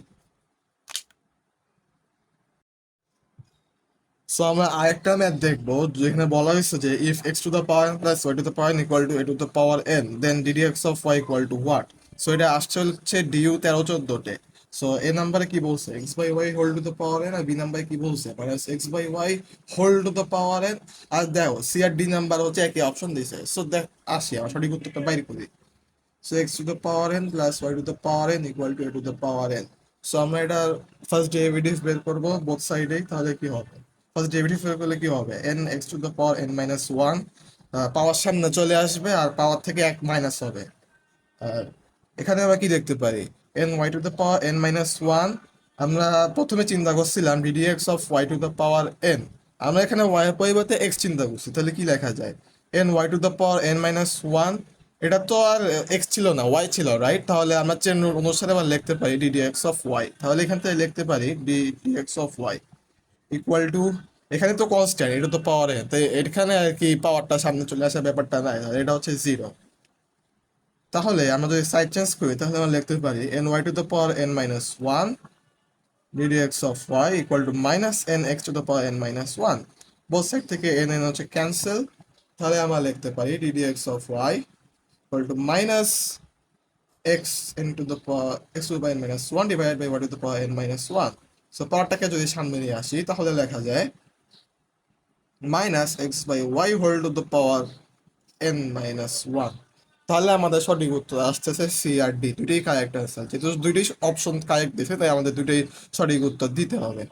A: সো আমরা আরেকটা ম্যাথ দেখবো, যেখানে বলা হয়েছে যে if x to the power n plus y to the power n equal to a to the power n then d d x of y equal to what. So এটা আসছে হচ্ছে ডিউ 13-14-তে। সো এ নাম্বারে কি বলছে, x by y whole to the power n, আর b নাম্বারে কি বলছে, minus x by y whole to the power n. আর দেখো সি আর ডি নাম্বার হচ্ছে একই অপশন দিছে। সো দেখ আসি আমরা সঠিক উত্তরটা বাইর করি। So x to the power n plus y to the power n equal to a to the power n. So আমরা এটা ফার্স্ট ডেরিভেটিভ বের করবো বোথ সাইডেই, তাহলে কি হবে, ফার্স্ট ডেরিভেটিভ বের করলে কি হবে, n x to the power n minus one, power সামনে চলে আসবে আর পাওয়ার থেকে এক মাইনাস হবে। আর এখানে আমরা কি দেখতে পারি, n y to the power n minus one. আমরা প্রথমে চিন্তা করছিলাম d d x of y to the power n, আমরা এখানে ওয়াই এর পরিবর্তে এক্স চিন্তা করছি, তাহলে কি লেখা যায়, n y to the power n minus one. এটা তো আর এক্স ছিল না, ওয়াই ছিল, রাইট? তাহলে আমরা চেন রুল অনুসারে আবার লিখতে পারি ডিডি এক্স অফ ওয়াই। তাহলে এখান থেকে লিখতে পারি d d x of y equal to, এখানে তো কনস্ট্যান্ট, এটা তো পাওয়ার এন, তাই এখানে আর কি পাওয়ারটা সামনে চলে আসা ব্যাপারটা নাই, এটা হচ্ছে জিরো। তাহলে আমরা যদি সাইড চেঞ্জ করি তাহলে আমরা লিখতে পারি n y to the power n minus one d d x of y equal to minus n x to the power n minus one. Both side থেকে এন এন হচ্ছে ক্যান্সেল, তাহলে আমরা লিখতে পারি d d x of y equal to minus x into the power x to the power n minus one divide by y to the power n minus one. So পাওয়ারটাকে যদি সামনে নিয়ে আসি তাহলে লেখা যায় minus x by y whole to the power n minus one. তাহলে আমাদের সঠিক উত্তর আসতেছে সি আর ডি, দুটোই কারেক্ট অ্যান্সার। যেহেতু দুইটাই অপশন কারেক্ট দিয়েছে তাই আমাদের দুটোই সঠিক উত্তর দিতে হবে।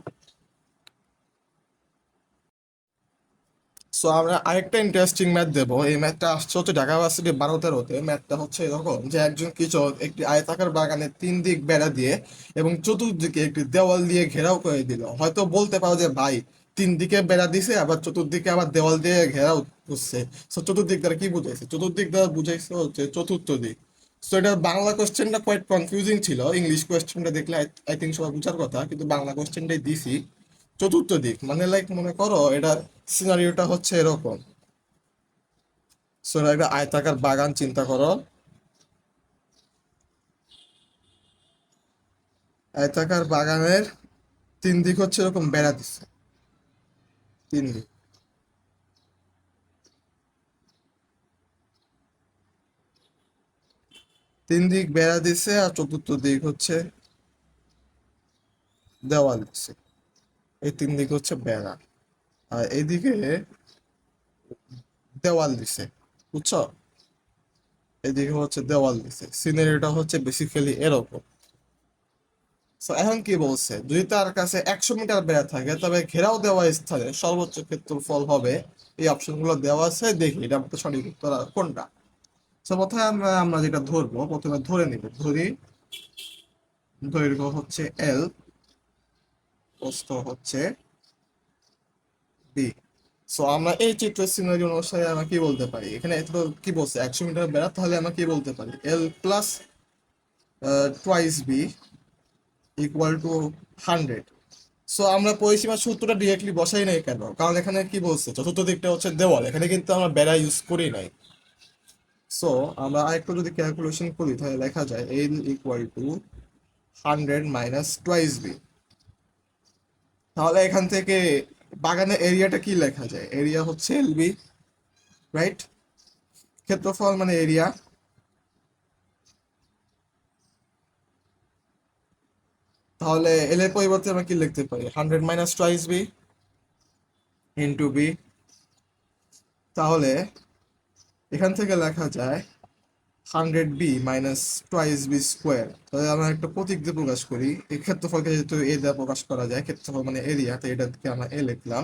A: সো আমরা আরেকটা ইন্টারেস্টিং ম্যাথ দেবো। এই ম্যাথটা আসছে হচ্ছে ঢাকা ভার্সিটি 12-13-তে। ম্যাথটা হচ্ছে এরকম যে একজন কৃষক একটি আয়তাকার বাগানের 3 দিক বেড়া দিয়ে এবং চতুর্দিকে একটি দেওয়াল দিয়ে ঘেরাও করে দিল। হয়তো বলতে পারো যে ভাই 3 দিকে বেড়া দিছে আবার চতুর্দিকে আবার দেওয়াল দিয়ে ঘেরাও করছে, সো চতুর্দিক দ্বারা কি বুঝাইছে, চতুর্দিক দ্বারা বুঝাইছে হচ্ছে চতুর্থ দিক। সো এটা বাংলা কোশ্চেনটা কোয়াইট কনফিউজিং ছিল, ইংলিশ কোশ্চেনটা দেখলে আই থিঙ্ক সবার বুঝার কথা, কিন্তু বাংলা কোশ্চেনটাই দিছি। চতুর্থ দিক মানে লাইক মনে করো এটার সিনারিওটা হচ্ছে এরকম। সো একটা আয়তাকার বাগান চিন্তা করো, আয়তাকার বাগানের 3 দিক হচ্ছে এরকম বেড়া দিচ্ছে, 3 দিক। তিন দিক বেড়া দিছে আর চতুর্থ দিক হচ্ছে দেওয়াল দিছে। এই তিন দিক হচ্ছে বেড়া, আর এইদিকে দেওয়াল দিছে, বুঝছো? এদিকে হচ্ছে দেওয়াল দিছে, সিনারিটা হচ্ছে বেসিক্যালি এরকম। So, এখন কি বলছে, যদি তার কাছে 100 মিটার বেড়া থাকে তবে ঘেরাও দেওয়া স্থানে সর্বোচ্চ ক্ষেত্রফল হবে। এই অপশনগুলো দেওয়া আছে, দেখি এটা আমাদের সঠিক উত্তর আর কোনটা। তো প্রথমে আমরা আমরা যেটা ধরবো, প্রথমে ধরে নিব, ধরি দৈর্ঘ্য হচ্ছে এল, প্রস্থ হচ্ছে বি। সো আমরা এই চিত্রের সিনারি অনুসারে আমরা কি বলতে পারি, এখানে এত কি বলছে 100 মিটার বেড়া, তাহলে আমরা কি বলতে পারি, l plus twice b equal to 100। So আমরা পরিসীমার সূত্রটা ডিরেক্টলি বসাই নাই কেন, কারণ এখানে কি বলছে চতুর্থ দিকটা হচ্ছে দেওয়াল, এখানে কিন্তু আমরা বেড়া ইউজ করি নাই। সো আমরা আরেকটু যদি ক্যালকুলেশন করি তাহলে লেখা যায় এল ইকুয়াল টু 100 - 2 বি। তাহলে এখান থেকে বাগানের এরিয়াটা কি লেখা যায়, এরিয়া হচ্ছে এলবি, রাইট? ক্ষেত্রফল মানে এরিয়া, তাহলে এল এর পরিবর্তে আমরা কি লিখতে পারি, 100 - 2 বি ইন্টু বি। তাহলে এখান থেকে লেখা যায় 100 b - 2 বি স্কোয়ার। তাহলে আমরা একটা প্রতীক দিয়ে প্রকাশ করি, এই ক্ষেত্রফলকে যেহেতু এ দ্বারা প্রকাশ করা যায়, ক্ষেত্রফল মানে এরিয়া, তো এটাকে আমরা এ লিখলাম।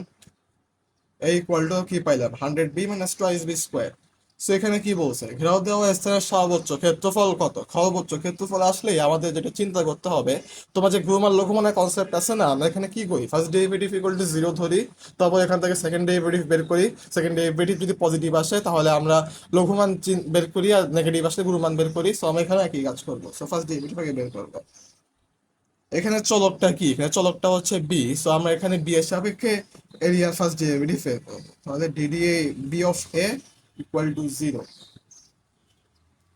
A: এই ইকুয়ালটা কি পাইলাম, 100 b - 2 বি স্কোয়ার। সো এখানে কি বলছে, ঘেরাও দেওয়া স্থানের সর্বোচ্চ ক্ষেত্রফল কত, সর্বোচ্চ ক্ষেত্রফল আসলেই আমাদের যেটা চিন্তা করতে হবে, তোমার যে গুণমান লঘুমানের কনসেপ্ট আছে না, আমরা এখানে কি করি, ফার্স্ট ডেরিভেটিভ ইকুয়াল টু 0 ধরি, তারপর এখান থেকে সেকেন্ড ডেরিভেটিভ বের করি। সেকেন্ড ডেরিভেটিভ যদি পজিটিভ আসে তাহলে আমরা লঘুমান বের করি, আর নেগেটিভ আসলে গুণমান বের করি। সো আমরা এখানে একই কাজ করবো, সো ফার্স্ট ডেরিভেটিভ আগে বের করবো। এখানে চলকটা কি, এখানে চলকটা হচ্ছে বি, সো আমরা এখানে বি এর সাপেক্ষে এরিয়া ফার্স্ট ডেরিভেটিভ বের করবো। তাহলে d d a b of a equal to 0।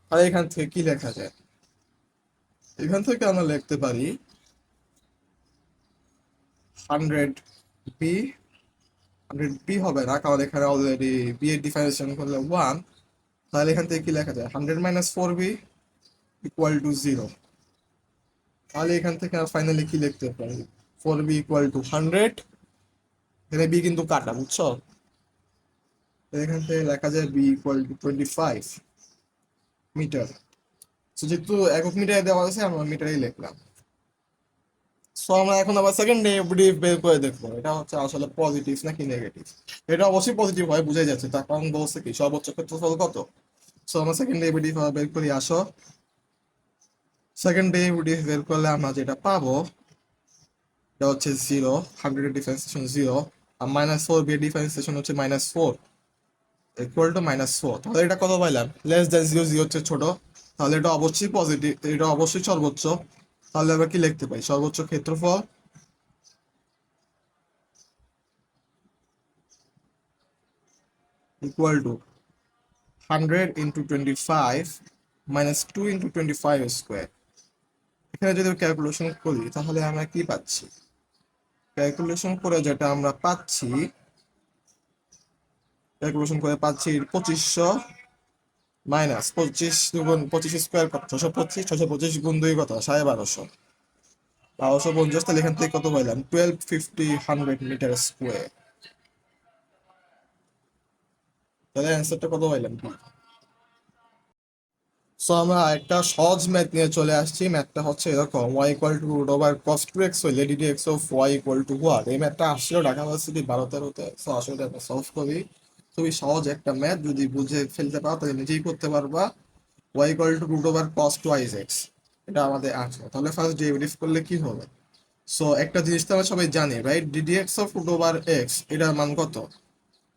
A: তাহলে এখান থেকে কি লেখা যায়, এখান থেকে আমরা লিখতে পারি 100 বি, 100 বি হবে না কারণ এখানে অলরেডি বি এর ডিফারেন্সিয়েশন করলে 1। তাহলে এখান থেকে কি লেখা যায়, 100 - 4 বি ইকুয়াল টু 0। তাহলে এখান থেকে ফাইনালি কি লিখতে পারি, 4 বি ইকুয়াল টু 100। এখানে বি কিন্তু কাটা, বুঝছো? এখান থেকে লেখা যায় b equal to 25 metre. So যেহেতু একক মিটারে দেওয়া আছে আমরা মিটারেই লিখলাম। সো আমরা এখন আবার সেকেন্ড ডেরিভেটিভ বের করে দেখবো এটা হচ্ছে আসলে পজিটিভ নাকি নেগেটিভ। এটা অবশ্যই পজিটিভ হয়, বোঝাই যাচ্ছে, তার কারণ বলছে কি সর্বোচ্চ ক্ষেত্রফল কত। সো আমরা সেকেন্ড ডেরিভেটিভ বের করি, আসো। সেকেন্ড ডেরিভেটিভ বের করলে আমরা যেটা পাবো এটা হচ্ছে 0, 100 এর ডিফারেন্সিয়েশন 0, আর -4 বি এর ডিফারেন্সিয়েশন হচ্ছে -4 ইকুয়াল টু -4। তাহলে এটা কত পাইলাম, লেস দ্যান 0, 0 হচ্ছে ছোট, তাহলে এটা অবশ্যই পজিটিভ, এটা অবশ্যই সর্বোচ্চ। তাহলে আমরা কি লিখতে পারি, সর্বোচ্চ ক্ষেত্রফল equal to 100 into 25 -2 into 25 square. এখানে যদি ক্যালকুলেশন করি তাহলে আমরা কি পাচ্ছি, ক্যালকুলেশন করে যেটা আমরা পাচ্ছি, ক্যালকুলেশন করে পাচ্ছি 2500 মাইনাস 25 স্কোয়ার কত, 625, 625 গুণ 2 কত, 1250, 1250। তাহলে এখান থেকে কত পাইলাম, 1250 100 মিটার স্কোয়ার। তাহলে অ্যান্সারটা কত পাইলাম কি। সো আমরা একটা সহজ ম্যাথ নিয়ে চলে আসছি, ম্যাথটা হচ্ছে এরকম, y equal to root over cos 2x হইলে d d x of y equal to what. এই ম্যাথটা আসছিল ঢাকা ইউনিভার্সিটি 12-13-তে। সো আসলে এটা সলভ করি, খুবই সহজ একটা ম্যাথ, যদি বুঝে ফেলতে পারো তাহলে নিজেই করতে পারবা। y equal to root over cos 2x, এটা আমাদের আছে। তাহলে ফার্স্ট ডেরিভেটিভ করলে কি হবে, সো একটা জিনিস তো আমরা সবাই জানি, right, d d x of root over x এটার মান কত,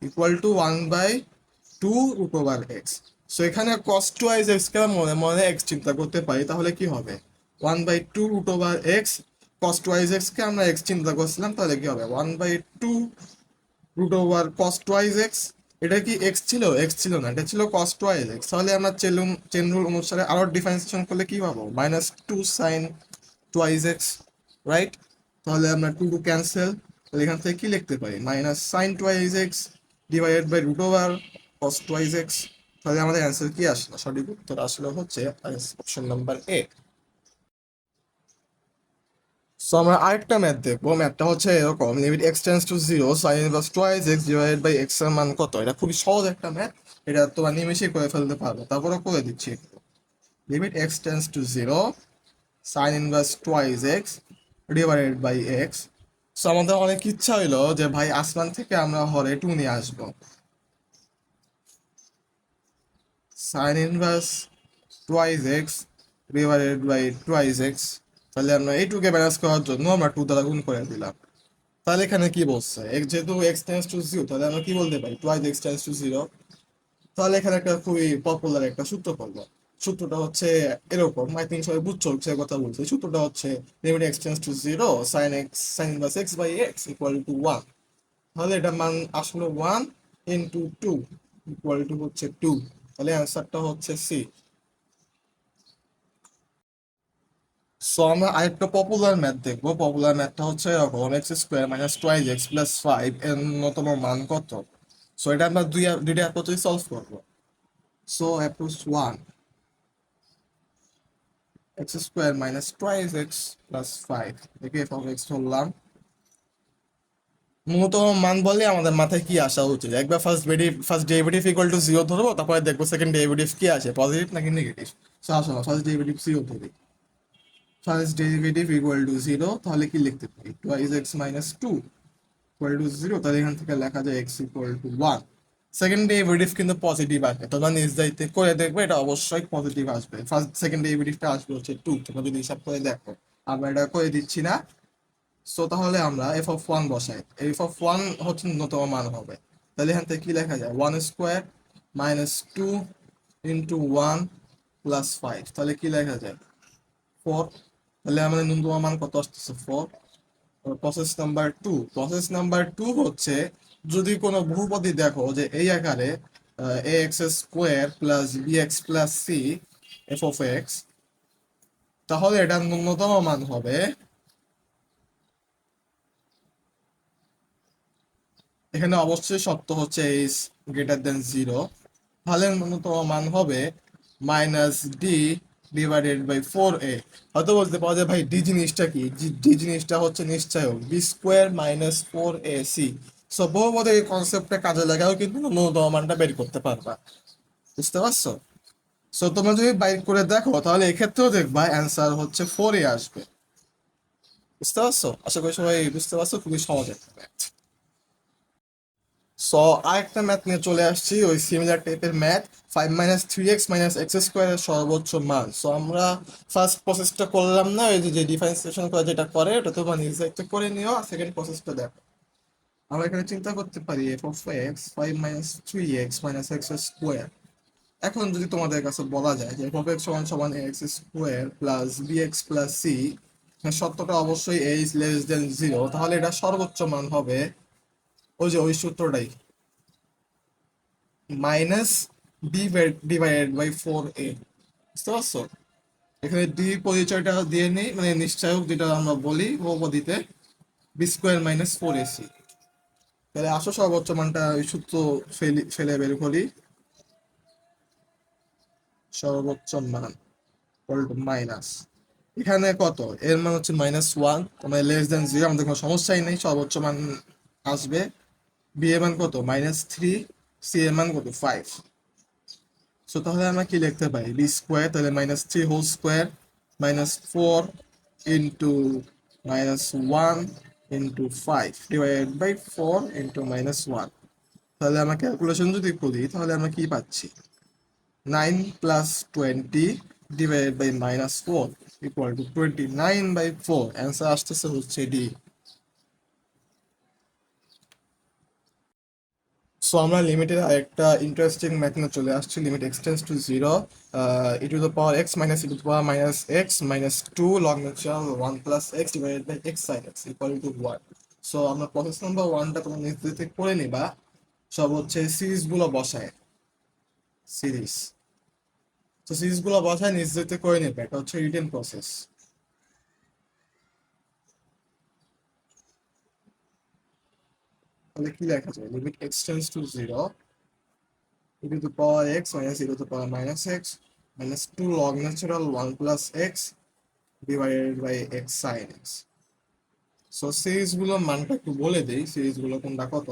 A: equal to 1/2 root over x. So এখানে কস টু আইজ এক্স কে মনে মনে এক্স চিন্তা করতে পারি, তাহলে কি হবে, 1/2 root over x, cos two is x কে আমরা এক্স চিন্তা করছিলাম, তাহলে কি হবে 1/2 root over cos two is x. এটা কি এক্স ছিল, এক্স ছিল না, এটা ছিল কস টু আইজ এক্স। তাহলে আমরা চেন রুল অনুসারে আরো ডিফারেন্সিয়েশন করলে কি পাবো, -2 sign two is x, right? তাহলে আমরা টু টু ক্যান্সেল, তাহলে এখান থেকে কি লিখতে পারি, minus sine two is x divided by root over cos two is x. তাহলে আমাদের অ্যান্সার কি আসলো? সঠিক উত্তর আসলে হচ্ছে অপশন নাম্বার এ। সো আমরা আরেকটা ম্যাথ দেখবো। ম্যাথটা হচ্ছে এরকম, limit x tends to zero sine inverse twice x divided by x এর মান কত। এটা খুবই সহজ একটা ম্যাথ, এটা তোমার নিমেষেই করে ফেলতে পারবে। তারপরে করে দিচ্ছি, limit x tends to zero sine inverse twice x divided by x. So আমাদের অনেক ইচ্ছা হইলো যে ভাই আসমান থেকে আমরা হরে টু নিয়ে আসবো। Sine inverse twice x divided by twice x, তাহলে আমরা এই টুকে ব্যালেন্স করার জন্য আমরা টু দ্বারা গুণ করে দিলাম। তাহলে এখানে কি বলছে, যেহেতু এক্স টেন্স টু জিরো, তাহলে আমরা কি বলতে পারি, twice x tends to zero. তাহলে এখানে একটা খুবই পপুলার একটা সূত্র করবো। সূত্রটা হচ্ছে এরকম, আই থিঙ্ক সবাই বুঝছো সে কথা বলছে। সূত্রটা হচ্ছে limit x tends to zero sine inverse x by x equal to one. তাহলে এটা মান আসলে one into two equal to হচ্ছে টু। তাহলে অ্যান্সারটা হচ্ছে সি। সো আমরা আরেকটা পপুলার ম্যাথ দেখবো। পপুলার ম্যাথটা হচ্ছে এরকম, x square minus twice x plus five এর ন্যূনতম মান কত। সো এটা আমরা দুইটা অ্যাপ্রোচে সলভ করবো। So approach one, x square minus twice x plus five, একে এফ অফ এক্স ধরলাম। ন্যূনতম মান বলে আমাদের মাথায় কি আসা উচিত, একবার first derivative equal to zero ধরবো, তারপরে দেখবো সেকেন্ড ডেরিভেটিভ কি আসে, পজিটিভ নাকি নেগেটিভ। সো আসো ফার্স্ট ডেরিভেটিভ জিরো ধরি। First derivative equal to zero, তাহলে কি লিখতে পারি, twice x minus two equal to zero. তাহলে এখান থেকে লেখা যায় x equal to one. Second derivative কিন্তু পজিটিভ আসবে, তোমরা নিজ দায়িত্বে করে দেখবে, এটা অবশ্যই পজিটিভ আসবে। সেকেন্ড ডেরিভেটিভটা আসবে হচ্ছে টু, তোমরা যদি হিসাব করে দেখো। আমরা এটা করে দিচ্ছি না। সো তাহলে আমরা এফ অফ ওয়ান বসাই, এফ অফ ওয়ান হচ্ছে ন্যূনতম মান হবে। তাহলে এখান থেকে কি লেখা যায়, one square minus two into one plus five, তাহলে কি লেখা যায়, ফোর। তাহলে আমাদের ন্যূনতম মান কত আসতেছে, ফোর। প্রসেস নাম্বার টু হচ্ছে, যদি কোনো বহুপদী দেখো যে এই আকারে a x square plus b x plus c f of x, তাহলে এটার ন্যূনতম মান হবে, এখানে অবশ্যই সত্য হচ্ছে এইচ গ্রেটার দেন জিরো। তাহলে ন্যূনতম মান হবে minus d divided by four a. হয়তো বলতে পারো যে ভাই ডি জিনিসটা কি, ডি জিনিসটা হচ্ছে নিশ্চয়ক b square minus four a c. So বহুপদে এই কনসেপ্টটা কাজে লাগাও কিন্তু ন্যূনতম মানটা বের করতে পারবা। বুঝতে পারছো? সো তোমরা যদি বাইর করে দেখো তাহলে এক্ষেত্রেও দেখবা অ্যান্সার হচ্ছে ফোর এ আসবে। বুঝতে পারছো? আশা করি সবাই বুঝতে পারছো, খুবই সহজ একটা ম্যাথ। সো আরেকটা ম্যাথ নিয়ে চলে আসছি, ওই সিমিলার টাইপের math, five minus three x minus x স্কোয়ারের সর্বোচ্চ মান। সো আমরা ফার্স্ট প্রসেসটা করলাম না, ওই যে ডিফারেন্সিয়েশন করে যেটা করে ওটা তোমার নিজে একটা করে নিও, সেকেন্ড প্রসেসটা দেখো। আমরা এখানে চিন্তা করতে পারি F of x five minus three x minus x square. এখন যদি তোমাদের কাছে বলা যায় যে এফ অফ এক্স সমান সমান x square plus b x plus c, সত্যটা অবশ্যই a is less than zero, তাহলে এটা সর্বোচ্চ মান হবে ওই যে ওই সূত্রটাই, minus d divided by four a. বুঝতে পারছো? এখানে ডি পরিচয়টা দিয়ে নেই, মানে নিশ্চয়ক যেটা আমরা বলি বহুপদীতে, b square minus four a c. তাহলে আসো সর্বোচ্চ মানটা ওই সূত্র ফেলে বের করি। সর্বোচ্চ মান মাইনাস, এখানে কত, এর মান হচ্ছে মাইনাস ওয়ান, মানে লেস দেন জিরো, আমাদের কোনো সমস্যাই নেই, সর্বোচ্চ মান আসবে। বি এর মান কত, মাইনাস থ্রি, সি এর মান কত, ফাইভ। সো তাহলে আমরা কি লিখতে পারি, বি স্কোয়ার, তাহলে minus three whole square minus four into minus one into five divided by four into minus one. তাহলে আমরা ক্যালকুলেশন যদি করি তাহলে আমরা কি পাচ্ছি, nine plus twenty divided by minus four equal to twenty nine by four. Answer আসতেছে হচ্ছে ডি। সো আমরা লিমিটের আরেকটা ইন্টারেস্টিং ম্যাথনে চলে আসছি, limit x tends to zero e to the power x minus e to the power minus x minus two log natural one plus x divided by x sine x equal to one. So আমরা process number ওয়ানটা তোমার নিজ করে নিবা, সব হচ্ছে series গুলো বসায়, সিরিজ। তো সিরিজ গুলো বসায় নিজ করে নেবে, এটা হচ্ছে রিটেন প্রসেস। তাহলে কি লেখা যায়, limit x tends to zero e to the power x minus e to the power minus x minus 2 log natural 1 plus x divided by x sin x. So সিরিজগুলোর মানটা একটু বলে দেই, সিরিজগুলো কোনটা কত।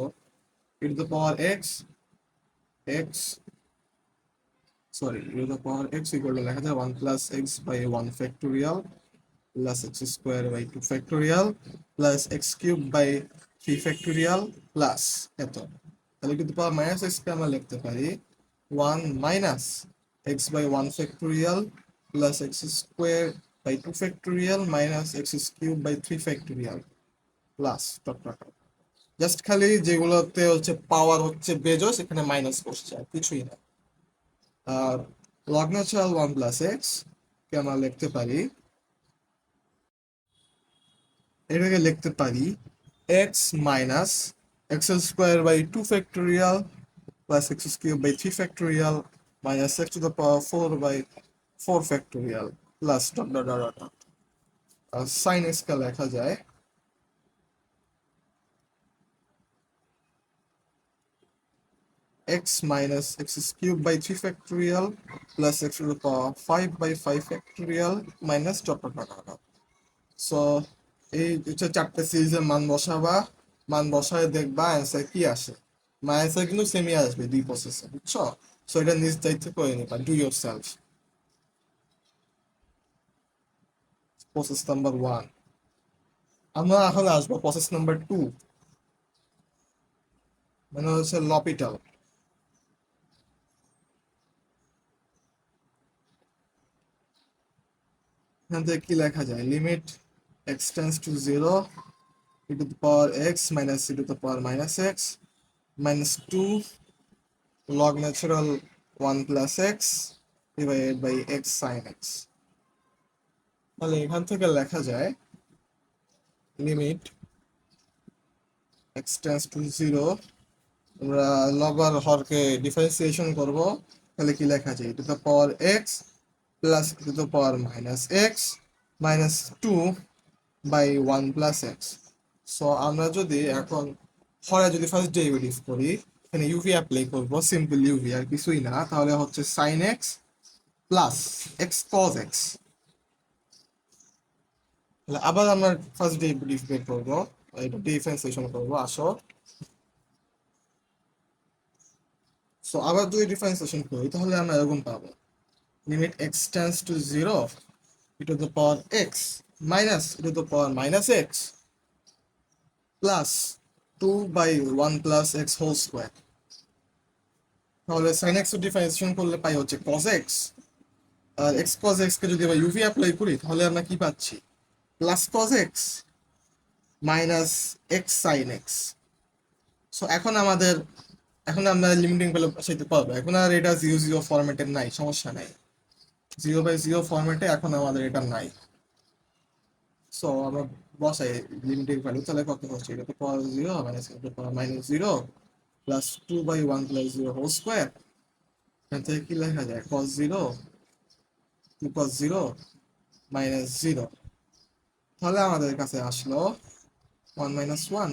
A: e to the power x x sorry e to the power x equal to লেখা যায় 1 plus x by 1 factorial plus x square by 2 factorial plus x cube by 3 factorial plus এত। তাহলে কিন্তু পাওয়ার মাইনাস x কে আমরা লিখতে পারি 1 minus x by 1 factorial plus x square by 2 factorial minus x cube by 3 factorial plus dot dot. Just খালি যেগুলোতে হচ্ছে পাওয়ার হচ্ছে বেজোস এখানে মাইনাস বসছে আর কিছুই না। আর log natural 1 plus x কে আমরা লিখতে পারি, এটাকে লিখতে পারি x minus x square by 2 factorial plus x cube by 3 factorial minus x to the power 4 by 4 factorial plus dot dot dot dot dot. sin x কে লেখা যায় x minus x cube by 3 factorial plus x to the power 5 by 5 factorial minus dot dot dot dot. So এই হচ্ছে চারটে সিরিজের মান বসাবা, মান বসায় দেখবা অ্যান্সার কি আসে। আমার অ্যান্সার কিন্তু সেমই আসবে দুই প্রসেসে, বুঝছো? সো এটা নিজ দায়িত্ব করে নিবা, do your self. Process number 1। আমরা এখন আসবো প্রসেস নাম্বার 2, মানে হচ্ছে লপিটাল। এখান থেকে কি লেখা যায়, limit x tends to 0 e to the power x minus e to the power minus x minus 2 log natural 1 plus x divided by x sin x। তাহলে এখান থেকে লেখা যায় লিমিট x tends to 0, আমরা লব আর হরকে ডিফারেন্সিয়েশন করব, তাহলে কি লেখা যায় e to the power x plus e to the power minus x minus 2 by 1 plus x। So আমরা যদি এখন হরে যদি ফার্স্ট ডেরিভেটিভ করি, এখানে ইউভি অ্যাপ্লাই করব, সিম্পল ইউভি আর কিছুই না, তাহলে হচ্ছে sin x plus x cos x। তাহলে আবার আমরা ফার্স্ট ডেরিভেটিভ বের করব, এটা ডিফারেন্সিয়েশন করব, আসো। সো আবার যদি ডিফারেন্সিয়েশন করি তাহলে আমরা এরকম পাবো limit x tends to 0 e to the power x minus e to the power minus x plus 2 by 1 plus x whole square। তাহলে sin x ডিফারেন্সিয়েশন করলে পাই হচ্ছে cos x, আর x cos x কে যদি আমরা ইউভি অ্যাপ্লাই করি তাহলে আমরা কি পাচ্ছি, plus cos x minus x sin x। So এখন আমরা লিমিটিং ভ্যালু বসাইতে পারবো, এখন আর এটা 0 0 ফরম্যাটে নাই, সমস্যা নাই, 0/0 ফরম্যাটে এখন আমাদের এটা নাই। সো আমরা বসাই লিমিটিং ভ্যালু, তাহলে কত হচ্ছে, এটা তো পাওয়ার 0 মাইনাস এটা power minus 0 plus 2 by 1 plus 0 whole square. এখান থেকে কি লেখা যায়, cos 0 2 cos 0 minus 0। তাহলে আমাদের কাছে আসলো 1 minus 1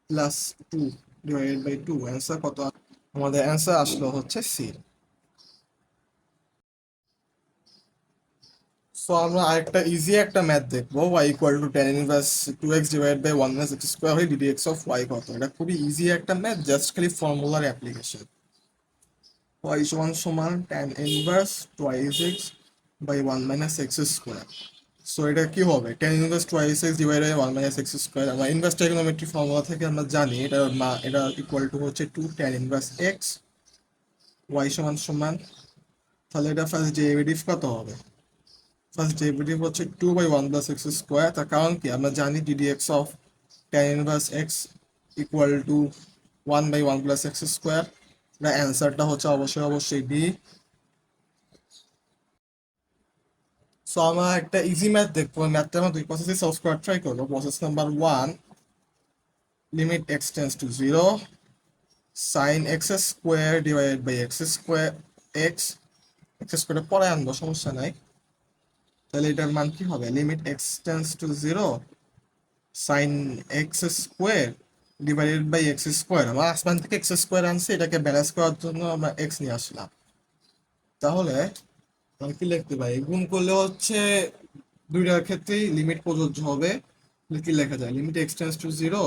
A: plus 2 divided by 2। Answer কত, আমাদের অ্যান্সার আসলো হচ্ছে সি। সো আমরা আরেকটা ইজি একটা ম্যাথ দেখবো, y equal to tan inverse 2x divide by 1 minus x square হলে ddx অফ y কত। এটা খুবই ইজি একটা ম্যাথ, জাস্ট খালি ফর্মুলার অ্যাপ্লিকেশন। y সমান সমান tan inverse 2x by 1 minus x square. So এটা কি হবে, tan inverse 2x divide by 1 minus x square, আমরা ইনভার্স ট্রিগোনোমেট্রি ফর্মুলা থেকে আমরা জানি এটা ইকুয়াল টু হচ্ছে 2 tan ইনভার্স x, y সমান সমান, তাহলে এটা ফার্স্ট ডেরিভেটিভ কত হবে, ফার্স্ট ডেরিভেটিভ হচ্ছে 2 by 1 plus x স্কোয়ার। তার কারণ কি, আমরা জানি ddx of tan inverse x equal to 1 by 1 plus x square. না, অ্যান্সারটা হচ্ছে অবশ্যই ডি। সো আমরা একটা ইজি ম্যাথ দেখবো, ম্যাথটা আমরা দুই প্রসেসে সলভ করার ট্রাই করবো। Process number 1, limit x tends to 0 sin x square divided by x square x স্কোয়ারটা পরে আনবো, সমস্যা নাই। তাহলে এটার মান কি হবে, limit x tends to 0 sin x square divided by x square. আমরা আসমান থেকে এক্স স্কোয়ার আনছি, এটাকে ব্যালেন্স করার জন্য আমরা এক্স নিয়ে আসলাম। তাহলে আমি কি লিখতে পারি? গুণ করলে হচ্ছে দুইটার ক্ষেত্রেই লিমিট প্রযোজ্য হবে। তাহলে কি লেখা যায়? Limit x tends to zero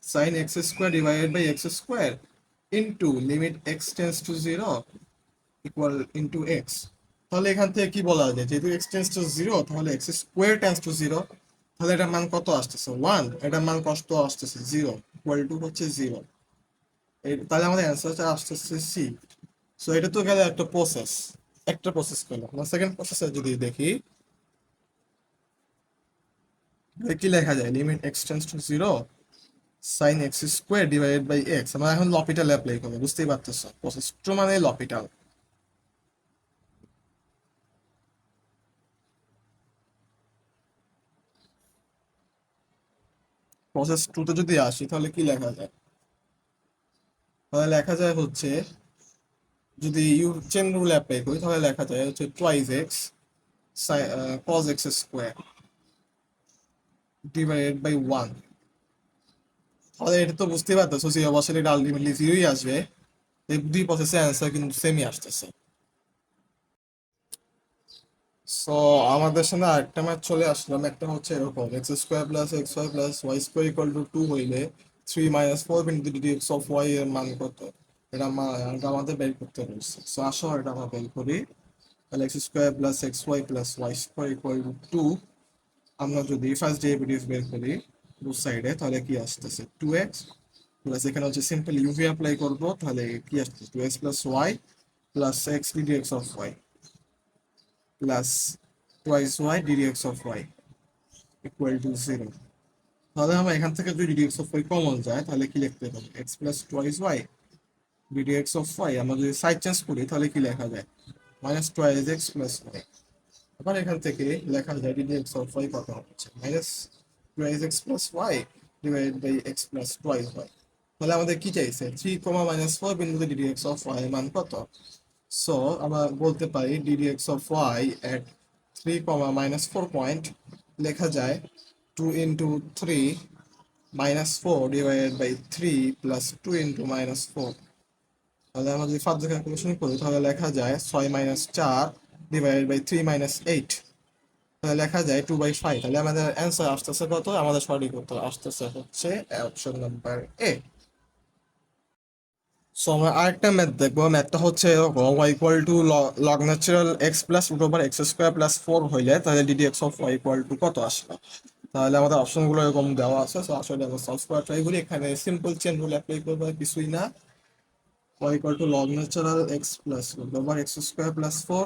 A: sine x square divided by x square into limit x tends to zero equal into x. তাহলে এখান থেকে কি বলা যায়? যেহেতু এক্স টেন্স টু জিরো, তাহলে x square tends to zero, তাহলে এটার মান কত আসতেছে? ওয়ান। এটার মান কত আসতেছে? জিরো। ইকুয়াল টু হচ্ছে জিরো। তাহলে আমাদের অ্যান্সারটা আসতেছে সি। সো এটা তো গেল একটা প্রসেস, একটা প্রসেস করলাম। সেকেন্ড প্রসেসে যদি দেখি, কি লেখা যায়? Limit x tends to zero sine x square divided by x. আমরা এখন লপিটাল অ্যাপ্লাই করবো, বুঝতেই পারতেছো। প্রসেস টু মানে লপিটাল। প্রসেস টুতে যদি আসি, তাহলে কি লেখা যায়? তাহলে লেখা যায় হচ্ছে, যদি ইউ চেন রুল অ্যাপ্লাই করি, তাহলে লেখা যায় হচ্ছে twice x cos x square divided by one. তাহলে এটা তো বুঝতেই পারতেছো, সি অবশ্যই এটা আলটিমেটলি জিরোই আসবে। এই দুই প্রসেসের অ্যান্সার কিন্তু সেমই আসতেছে। সো আমাদের সামনে আরেকটা ম্যাথ চলে আসলো। ম্যাথটা হচ্ছে এরকম: x square plus x y plus y square equal to two হইলে three minus four into d x of y এর মান কত? এটা আমাদের বের করতে হচ্ছে। সো আসো এটা আমরা বের করি। তাহলে x square plus x y plus y square equal to two. আমরা যদি ফার্স্ট ডেরিভেটিভ বের করি দু সাইডে, তাহলে কি আসতেছে? টু এক্স প্লাস, এখানে হচ্ছে সিম্পল ইউভি অ্যাপ্লাই করবো, তাহলে কি আসতেছে? Two x plus y plus x d x of y plus twice y dx of y equal to 0। তাহলে আমরা এখান থেকে যদি dx of y কমন যায়, তাহলে কি লিখতে হবে? x plus twice y dx of y। আমরা যদি সাইড চেঞ্জ করি, তাহলে কি লেখা যায়? Minus twice x plus y. আবার এখান থেকে লেখা যায় dx of y কত হচ্ছে? Minus twice x plus y divided by x plus twice y. তাহলে আমাদের কি চাইছে? থ্রি কমা মাইনাস ফোর বিন্দুতে dx of y এর মান কত? সো আমরা বলতে পারি dx of y at 3 minus 4 point লেখা যায় 2 into 3 minus 4 divided by 3 plus 2 into minus 4। তাহলে আমরা যদি ফার্স্ট ক্যালকুলেশন করি, তাহলে লেখা যায় 6 মাইনাস 4 ডিভাইডেড বাই 3 মাইনাস 8। তাহলে লেখা যায় 2/5। তাহলে আমাদের অ্যান্সার আসতেছে কত? আমাদের সঠিক উত্তর আসতেছে হচ্ছে অপশন নাম্বার এ। সো আমরা আরেকটা ম্যাথ দেখবো। ম্যাথটা হচ্ছে এরকম: y equal to log natural x plus root over x square plus four হইলে তাহলে d d x of y equal to কত আসবে? তাহলে আমাদের অপশনগুলো এরকম দেওয়া আছে। সো আসলে আমরা সলভ করা ট্রাই করি। এখানে সিম্পল চেন রুল অ্যাপ্লাই করবো, কিছুই না। y equal to log natural x plus root over x square plus four.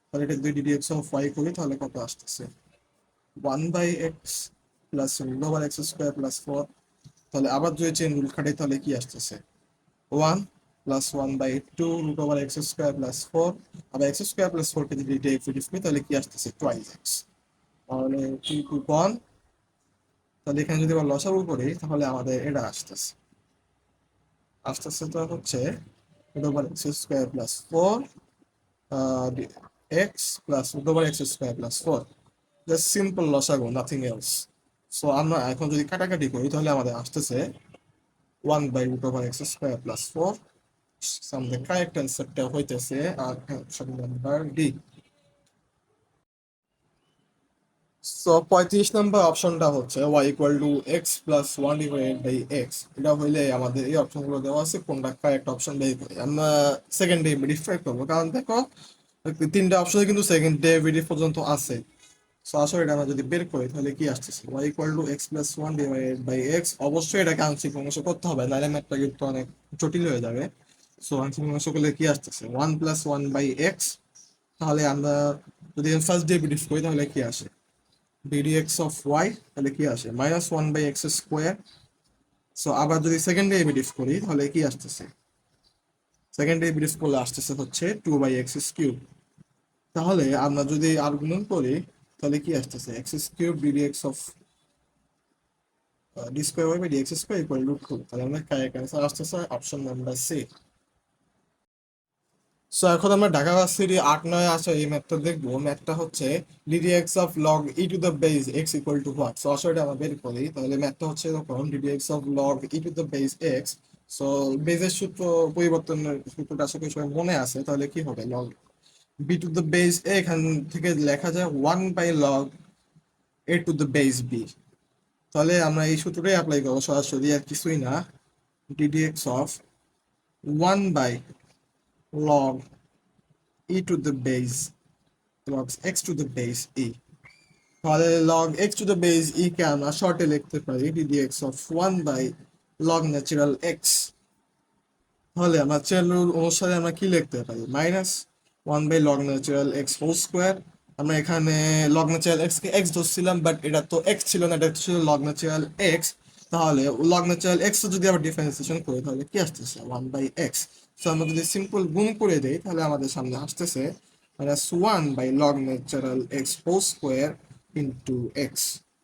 A: তাহলে এটা যদি ডিডি এক্স অফ y করি, তাহলে কত আসতেছে? One by x plus root over x square plus four. তাহলে আবার যদি চেন রুল খাটাই, তাহলে কি আসতেছে? One plus one by two root over x square plus four. আবার এক্স স্কোয়ার প্লাস ফোরকে যদি ডেরিভেটিভ করি, তাহলে কি আসতেছে? Twice x. তাহলে টু টু ওয়ান। তাহলে এখানে যদি আবার লসাগু করি, তাহলে আমাদের এটা আসতেছে আসতেছে তো হচ্ছে root over x square plus four x plus root over x square plus four. Just simple লসাগু, নাথিং এলস। সো আমরা এখন যদি কাটাকাটি করি, তাহলে আমাদের আসতেছে one by root over x square plus four. আমাদের কারেক্ট অ্যান্সারটা হইতেছে আর option number D. So 35 number অপশনটা হচ্ছে y equal to x plus one divided by x. এটা হইলে আমাদের এই অপশনগুলো দেওয়া আছে, কোনটা কারেক্ট অপশন বের করি। আমরা সেকেন্ড ডেরিভেটিভ ট্রাই করবো, কারণ দেখো তিনটা অপশনে কিন্তু সেকেন্ড ডেরিভেটিভ পর্যন্ত আছে। সো আসলে এটা আমরা যদি বের করি, তাহলে কি আসতেছে? y equal to x plus one divided by x. অবশ্যই এটাকে আংশিক অংশ করতে হবে, নাহলে ম্যাথটা কিন্তু অনেক জটিল হয়ে যাবে। সো আংশিক অংশ করলে কি আসতেছে? One plus one by x. তাহলে আমরা যদি ফার্স্ট ডেরিভেটিভ করি, তাহলে কি আসে? ddx of y. তাহলে কি আসে? Minus one by x square. So আবার যদি সেকেন্ড ডেরিভেটিভ করি, তাহলে কি আসতেছে? সেকেন্ড ডেরিভেটিভ করলে আসতেছে হচ্ছে টু বাই এক্স কিউব। তাহলে আমরা যদি আর্গুমেন্ট করি, তাহলে কি আসতেছে? X cube d d x of d square y by d x square equal to two. তাহলে আমরা কারেক্ট অ্যান্সার আসতেছে অপশন নাম্বার সি। সো এখন আমরা ঢাকা ভার্সিটি 8-9 আসা এই ম্যাথটা দেখবো। ম্যাথটা হচ্ছে ddx of log E to the base x equal to what. So আসলে আমরা বের করি, তাহলে ম্যাথটা হচ্ছে এরকম: ddx of log E to the base x. So বেসের সূত্র পরিবর্তনের সূত্রটা আশা করি সবার মনে আছে। তাহলে কি হবে, log b to the base a এখান থেকে লেখা যায় 1/log a to the base b. তাহলে আমরা এই সূত্রটাই অ্যাপ্লাই করবো সরাসরি, আর কিছুই না। Ddx of 1/log E to the base log x to the base e। তাহলে log x to the base e কে আমরা শর্টে লিখতে পারি ddx of 1 by log natural x। তাহলে আমরা চেন রুল অনুসারে আমরা কি লিখতে পারি, minus 1 by log natural x whole square. আমরা এখানে log natural x কে x ধরছিলাম, বাট এটা তো x ছিল না, এটা ছিল log natural x। তাহলে log natural x যদি আবার ডিফারেন্সিয়েশন করি তাহলে কি আসতেছে, 1 by x। সো আমরা যদি সিম্পল গুণ করে দেই তাহলে আমাদের সামনে আসতেছে minus 1 by log natural x whole square into x।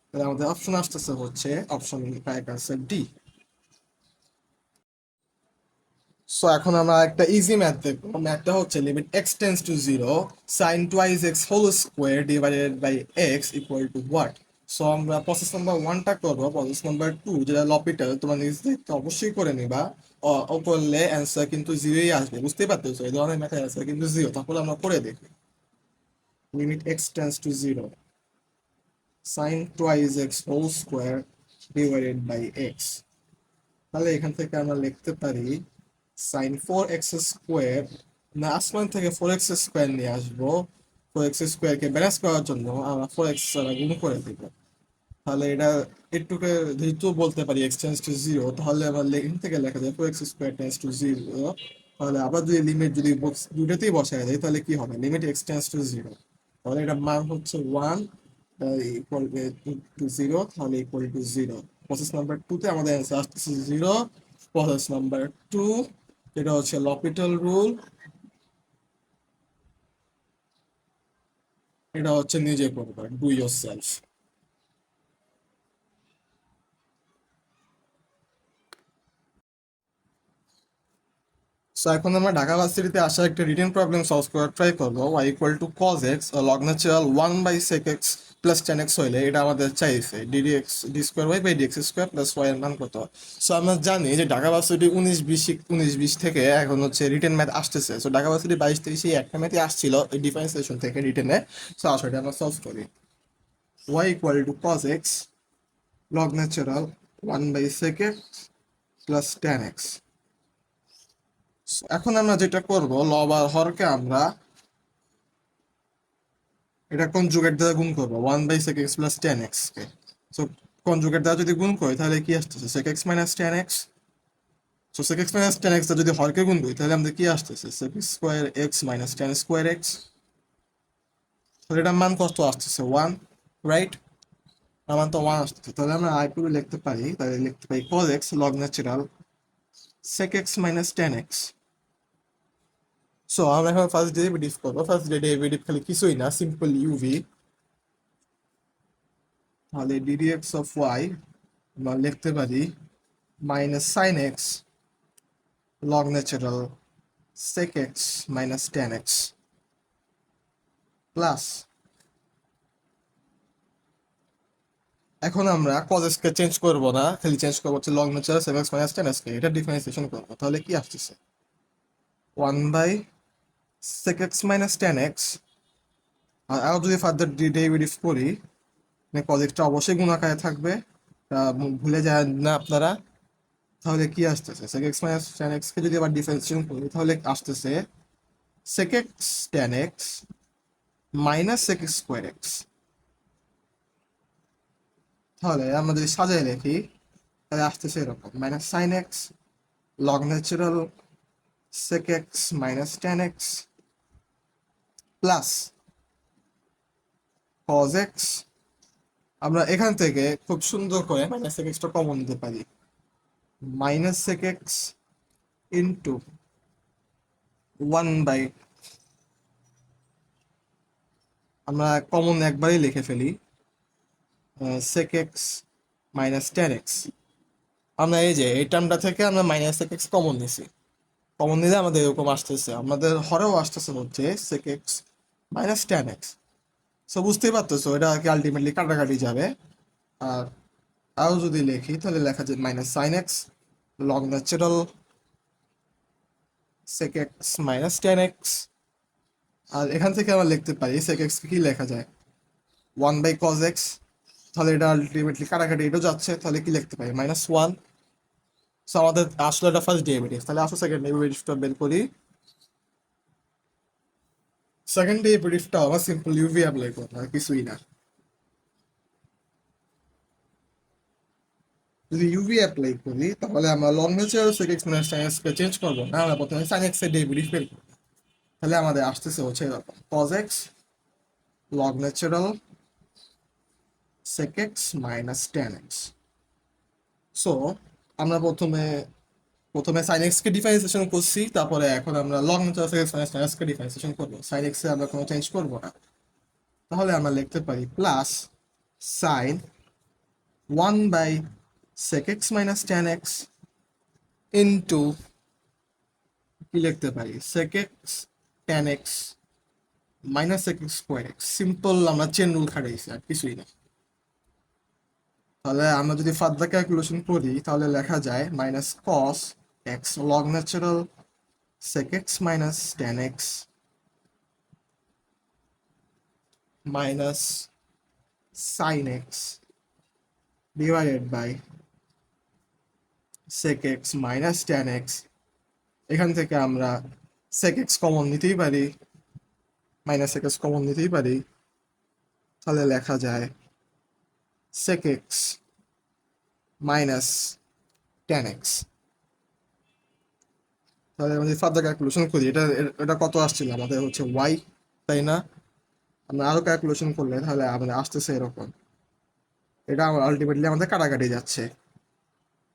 A: তাহলে আমাদের অপশন আসতেছে হচ্ছে option correct answer D. So এখন আমরা একটা ইজি ম্যাথ দেখবো। ম্যাথটা হচ্ছে limit x tends to zero sine twice x whole square divided by x equal to what. So আমরা প্রসেস নাম্বার 1টা করবো। প্রসেস নাম্বার 2 যেটা লপিটাল, তোমার নিজে দেখতে অবশ্যই করে নিবা। ও করলে অ্যান্সার কিন্তু জিরোই আসবে, বুঝতেই পারতেছো এই ধরনের ম্যাথের অ্যান্সার কিন্তু জিরো। তাহলে আমরা করে দেখি limit x tends to zero sine twice x whole square divided by x. তাহলে এখান থেকে আমরা লিখতে পারি সাইন 4x স্কোয়ার, না আসমান থেকে 4x স্কোয়ার নিয়ে আসবো। 4x স্কোয়ারকে ব্যালেন্স করার জন্য আমরা 4x দ্বারা গুণ করে দিব। তাহলে এটা একটুকে যেহেতু বলতে পারি এক্স টেন্স টু জিরো, তাহলে আমার এখান থেকে লেখা যায় 4x square tends to zero. তাহলে আবার যদি লিমিট যদি দুটাতেই বসায় যায় তাহলে কি হবে, limit x tends to zero. তাহলে এটা মান হচ্ছে 1 ইকুয়াল টু জিরো, তাহলে ইকুয়াল টু জিরো। প্রসেস নাম্বার 2তে আমাদের অ্যান্সার আসতেছে জিরো। প্রসেস নাম্বার 2 যেটা হচ্ছে লপিটাল রুল, এটা হচ্ছে নিজে করবে, ডু ইয়োর সেলফ। সো এখন আমরা ঢাকা ভার্সিটিতে আসা একটা রিটেন প্রবলেম সলভ করার ট্রাই করবো। y equal to cos x log natural 1 by sec x plus 10x হইলে এটা আমাদের চাইছে ddx d square y by dx square plus y এর মান কত। সো আমরা জানি যে ঢাকা ভার্সিটি 19-20 থেকে এখন হচ্ছে রিটেন ম্যাথ আসতেছে। সো ঢাকা ভার্সিটি 22-23 একটা ম্যাথই আসছিল এই ডিফারেন্সিয়েশন থেকে রিটেনে। সো আসলে আমরা সলভ করি। y equal to cos x log natural 1 by sec x plus 10x। এখন আমরা যেটা করব, লব আর হরকে আমরা এটা কনজুগেট দ্বারা গুণ করবো 1 by sec x plus 10x কে। সো কনজুগেট দ্বারা যদি গুণ করি তাহলে কি আসতেছে, sec x minus 10x। So sec x minus 10x দ্বারা যদি হরকে গুণ করি তাহলে আমাদের কি আসতেছে, sec square x minus 10 square x। তাহলে এটার মান কত আসতেছে, 1, রাইট? আমার তো 1 আসতেছে। তাহলে আমরা আই পুরো লিখতে পারি, তাহলে লিখতে পারি cos x log natural sec x minus 10x। So আমরা এখন ফার্স্ট ডেরিভেটিভ করবো। ফার্স্ট ডেরিভেটিভ খালি কিছুই না, সিম্পল ইউভি। তাহলে ddx অফ y আমরা লিখতে পারি minus sine x log natural sec x minus 10x plus, এখন আমরা cos x কে চেঞ্জ করব না, খালি চেঞ্জ করবো হচ্ছে log natural sec x minus 10x কে। এটা ডিফারেন্সিয়েশন করবো। তাহলে কি আসতেছে, 1 by sec x minus 10x। আর আরো যদি ফার্দার ডেরিভেটিভ করি, cos x টা অবশ্যই গুণ আকারে থাকবে, ভুলে যায় না আপনারা। তাহলে কি আসতেছে, sec x মাইনাস 10x কে যদি আবার ডিফারেন্সিয়েশন করি তাহলে আসতেছে sec x 10x minus sec x square x। তাহলে আমরা যদি সাজায় লিখি তাহলে আসতেছে এরকম minus sine x log natural sec x minus 10x plus cos x। আমরা এখান থেকে খুব সুন্দর করে মাইনাস sec x টা কমন নিতে পারি, minus sec x into 1 by, আমরা কমন একবারই লিখে ফেলি sec x মাইনাস 10x। আমরা এই যে এই টার্মটা থেকে আমরা মাইনাস sec x কমন নিছি। কমন নিলে আমাদের এরকম আসতেছে, আমাদের হরেও আসতেছে হচ্ছে sec x minus tan x। So বুঝতেই পারতেছো এটা কি আলটিমেটলি কাটাকাটি যাবে। আর আরও যদি লিখি তাহলে লেখা যায় minus sine x log natural sec x minus tan x। আর এখান থেকে আমরা লিখতে পারি sec x কে কি লেখা যায় 1/cos x। তাহলে এটা আলটিমেটলি কাটাকাটি এটাও যাচ্ছে, তাহলে কি লিখতে পারি -1। সো আমাদের আসলে এটা ফার্স্ট ডেরিভেটিভ, তাহলে আসো সেকেন্ড ডেরিভেটিভটা বের করি। সেকেন্ড ডেরিভেটিভটা আমার সিম্পল ইউভি অ্যাপ্লাই করবো আর কিছুই না। যদি ইউভি অ্যাপ্লাই করি তাহলে আমরা long natural sec x minus tan x কে চেঞ্জ করবো না, আমরা প্রথমে sin x এর ডেরিভেটিভ বের করবো। তাহলে আমাদের আসতেছে হচ্ছে এরকম cos x log natural sec x minus tan x। So আমরা প্রথমে প্রথমে sin x কে ডিফারেন্সিয়েশন করছি, তারপরে এখন আমরা log natural sec x minus tan x কে ডিফারেন্সিয়েশন করবো, sin x এ আমরা কোনো চেঞ্জ করবো না। তাহলে আমরা লিখতে পারি plus sin 1/sec x minus tan x into কি লিখতে পারি sec x tan x minus sec x square x। Simple আমরা চেন রুল খাটাইছি আর কিছুই না। তাহলে আমরা যদি ফার্দার ক্যালকুলেশন করি তাহলে লেখা যায় minus cos x log natural sec x minus tan x minus sin x divided by sec x minus tan x। এখান থেকে আমরা sec x কমন নিতেই পারি, মাইনাস sec x কমন নিতেই পারি, তাহলে লেখা যায় sec x minus tan x। তাহলে আমাদের ফার্দার ক্যালকুলেশন করি, এটা এটা কত আসছিল আমাদের হচ্ছে y, তাই না? আমরা আরো ক্যালকুলেশন করলে তাহলে আমাদের আসতেছে এরকম, এটা আলটিমেটলি আমাদের কাটাকাটি যাচ্ছে।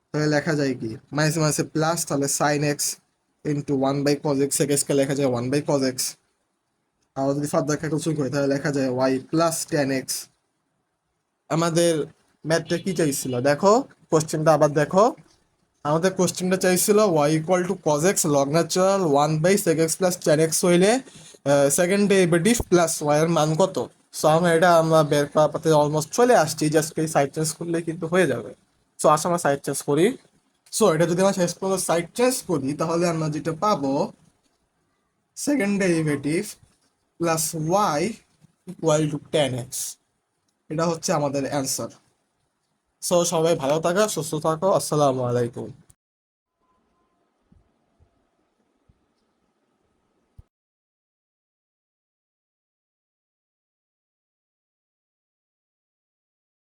A: তাহলে লেখা যায় কি মাইনাস মাইনাসে প্লাস, তাহলে sine x into 1/cos x sec x কে লেখা যায় 1/cos x। আর যদি ফার্দার ক্যালকুলেশন করি তাহলে লেখা যায় y প্লাস tan x। আমাদের ম্যাথটা কি চাইছিল দেখো, কোশ্চেনটা আবার দেখো। আমাদের কোশ্চেনটা চাইছিল y equal to cos x log natural 1/sec x plus tan x হইলে সেকেন্ড ডেরিভেটিভ প্লাস y এর মান কত। সো আমরা বের করার পথে অলমোস্ট চলে আসছি, জাস্ট এই সাইড চেঞ্জ করলে কিন্তু হয়ে যাবে। সো আসলে আমরা সাইড চেঞ্জ করি। সো এটা যদি আমরা শেষ পর্যন্ত সাইড চেঞ্জ করি তাহলে আমরা যেটা পাবো second derivative plus y equal to tan x। এটা হচ্ছে আমাদের অ্যান্সার। সো সবাই ভালো থাকো, সুস্থ থাকো, আসসালামু আলাইকুম।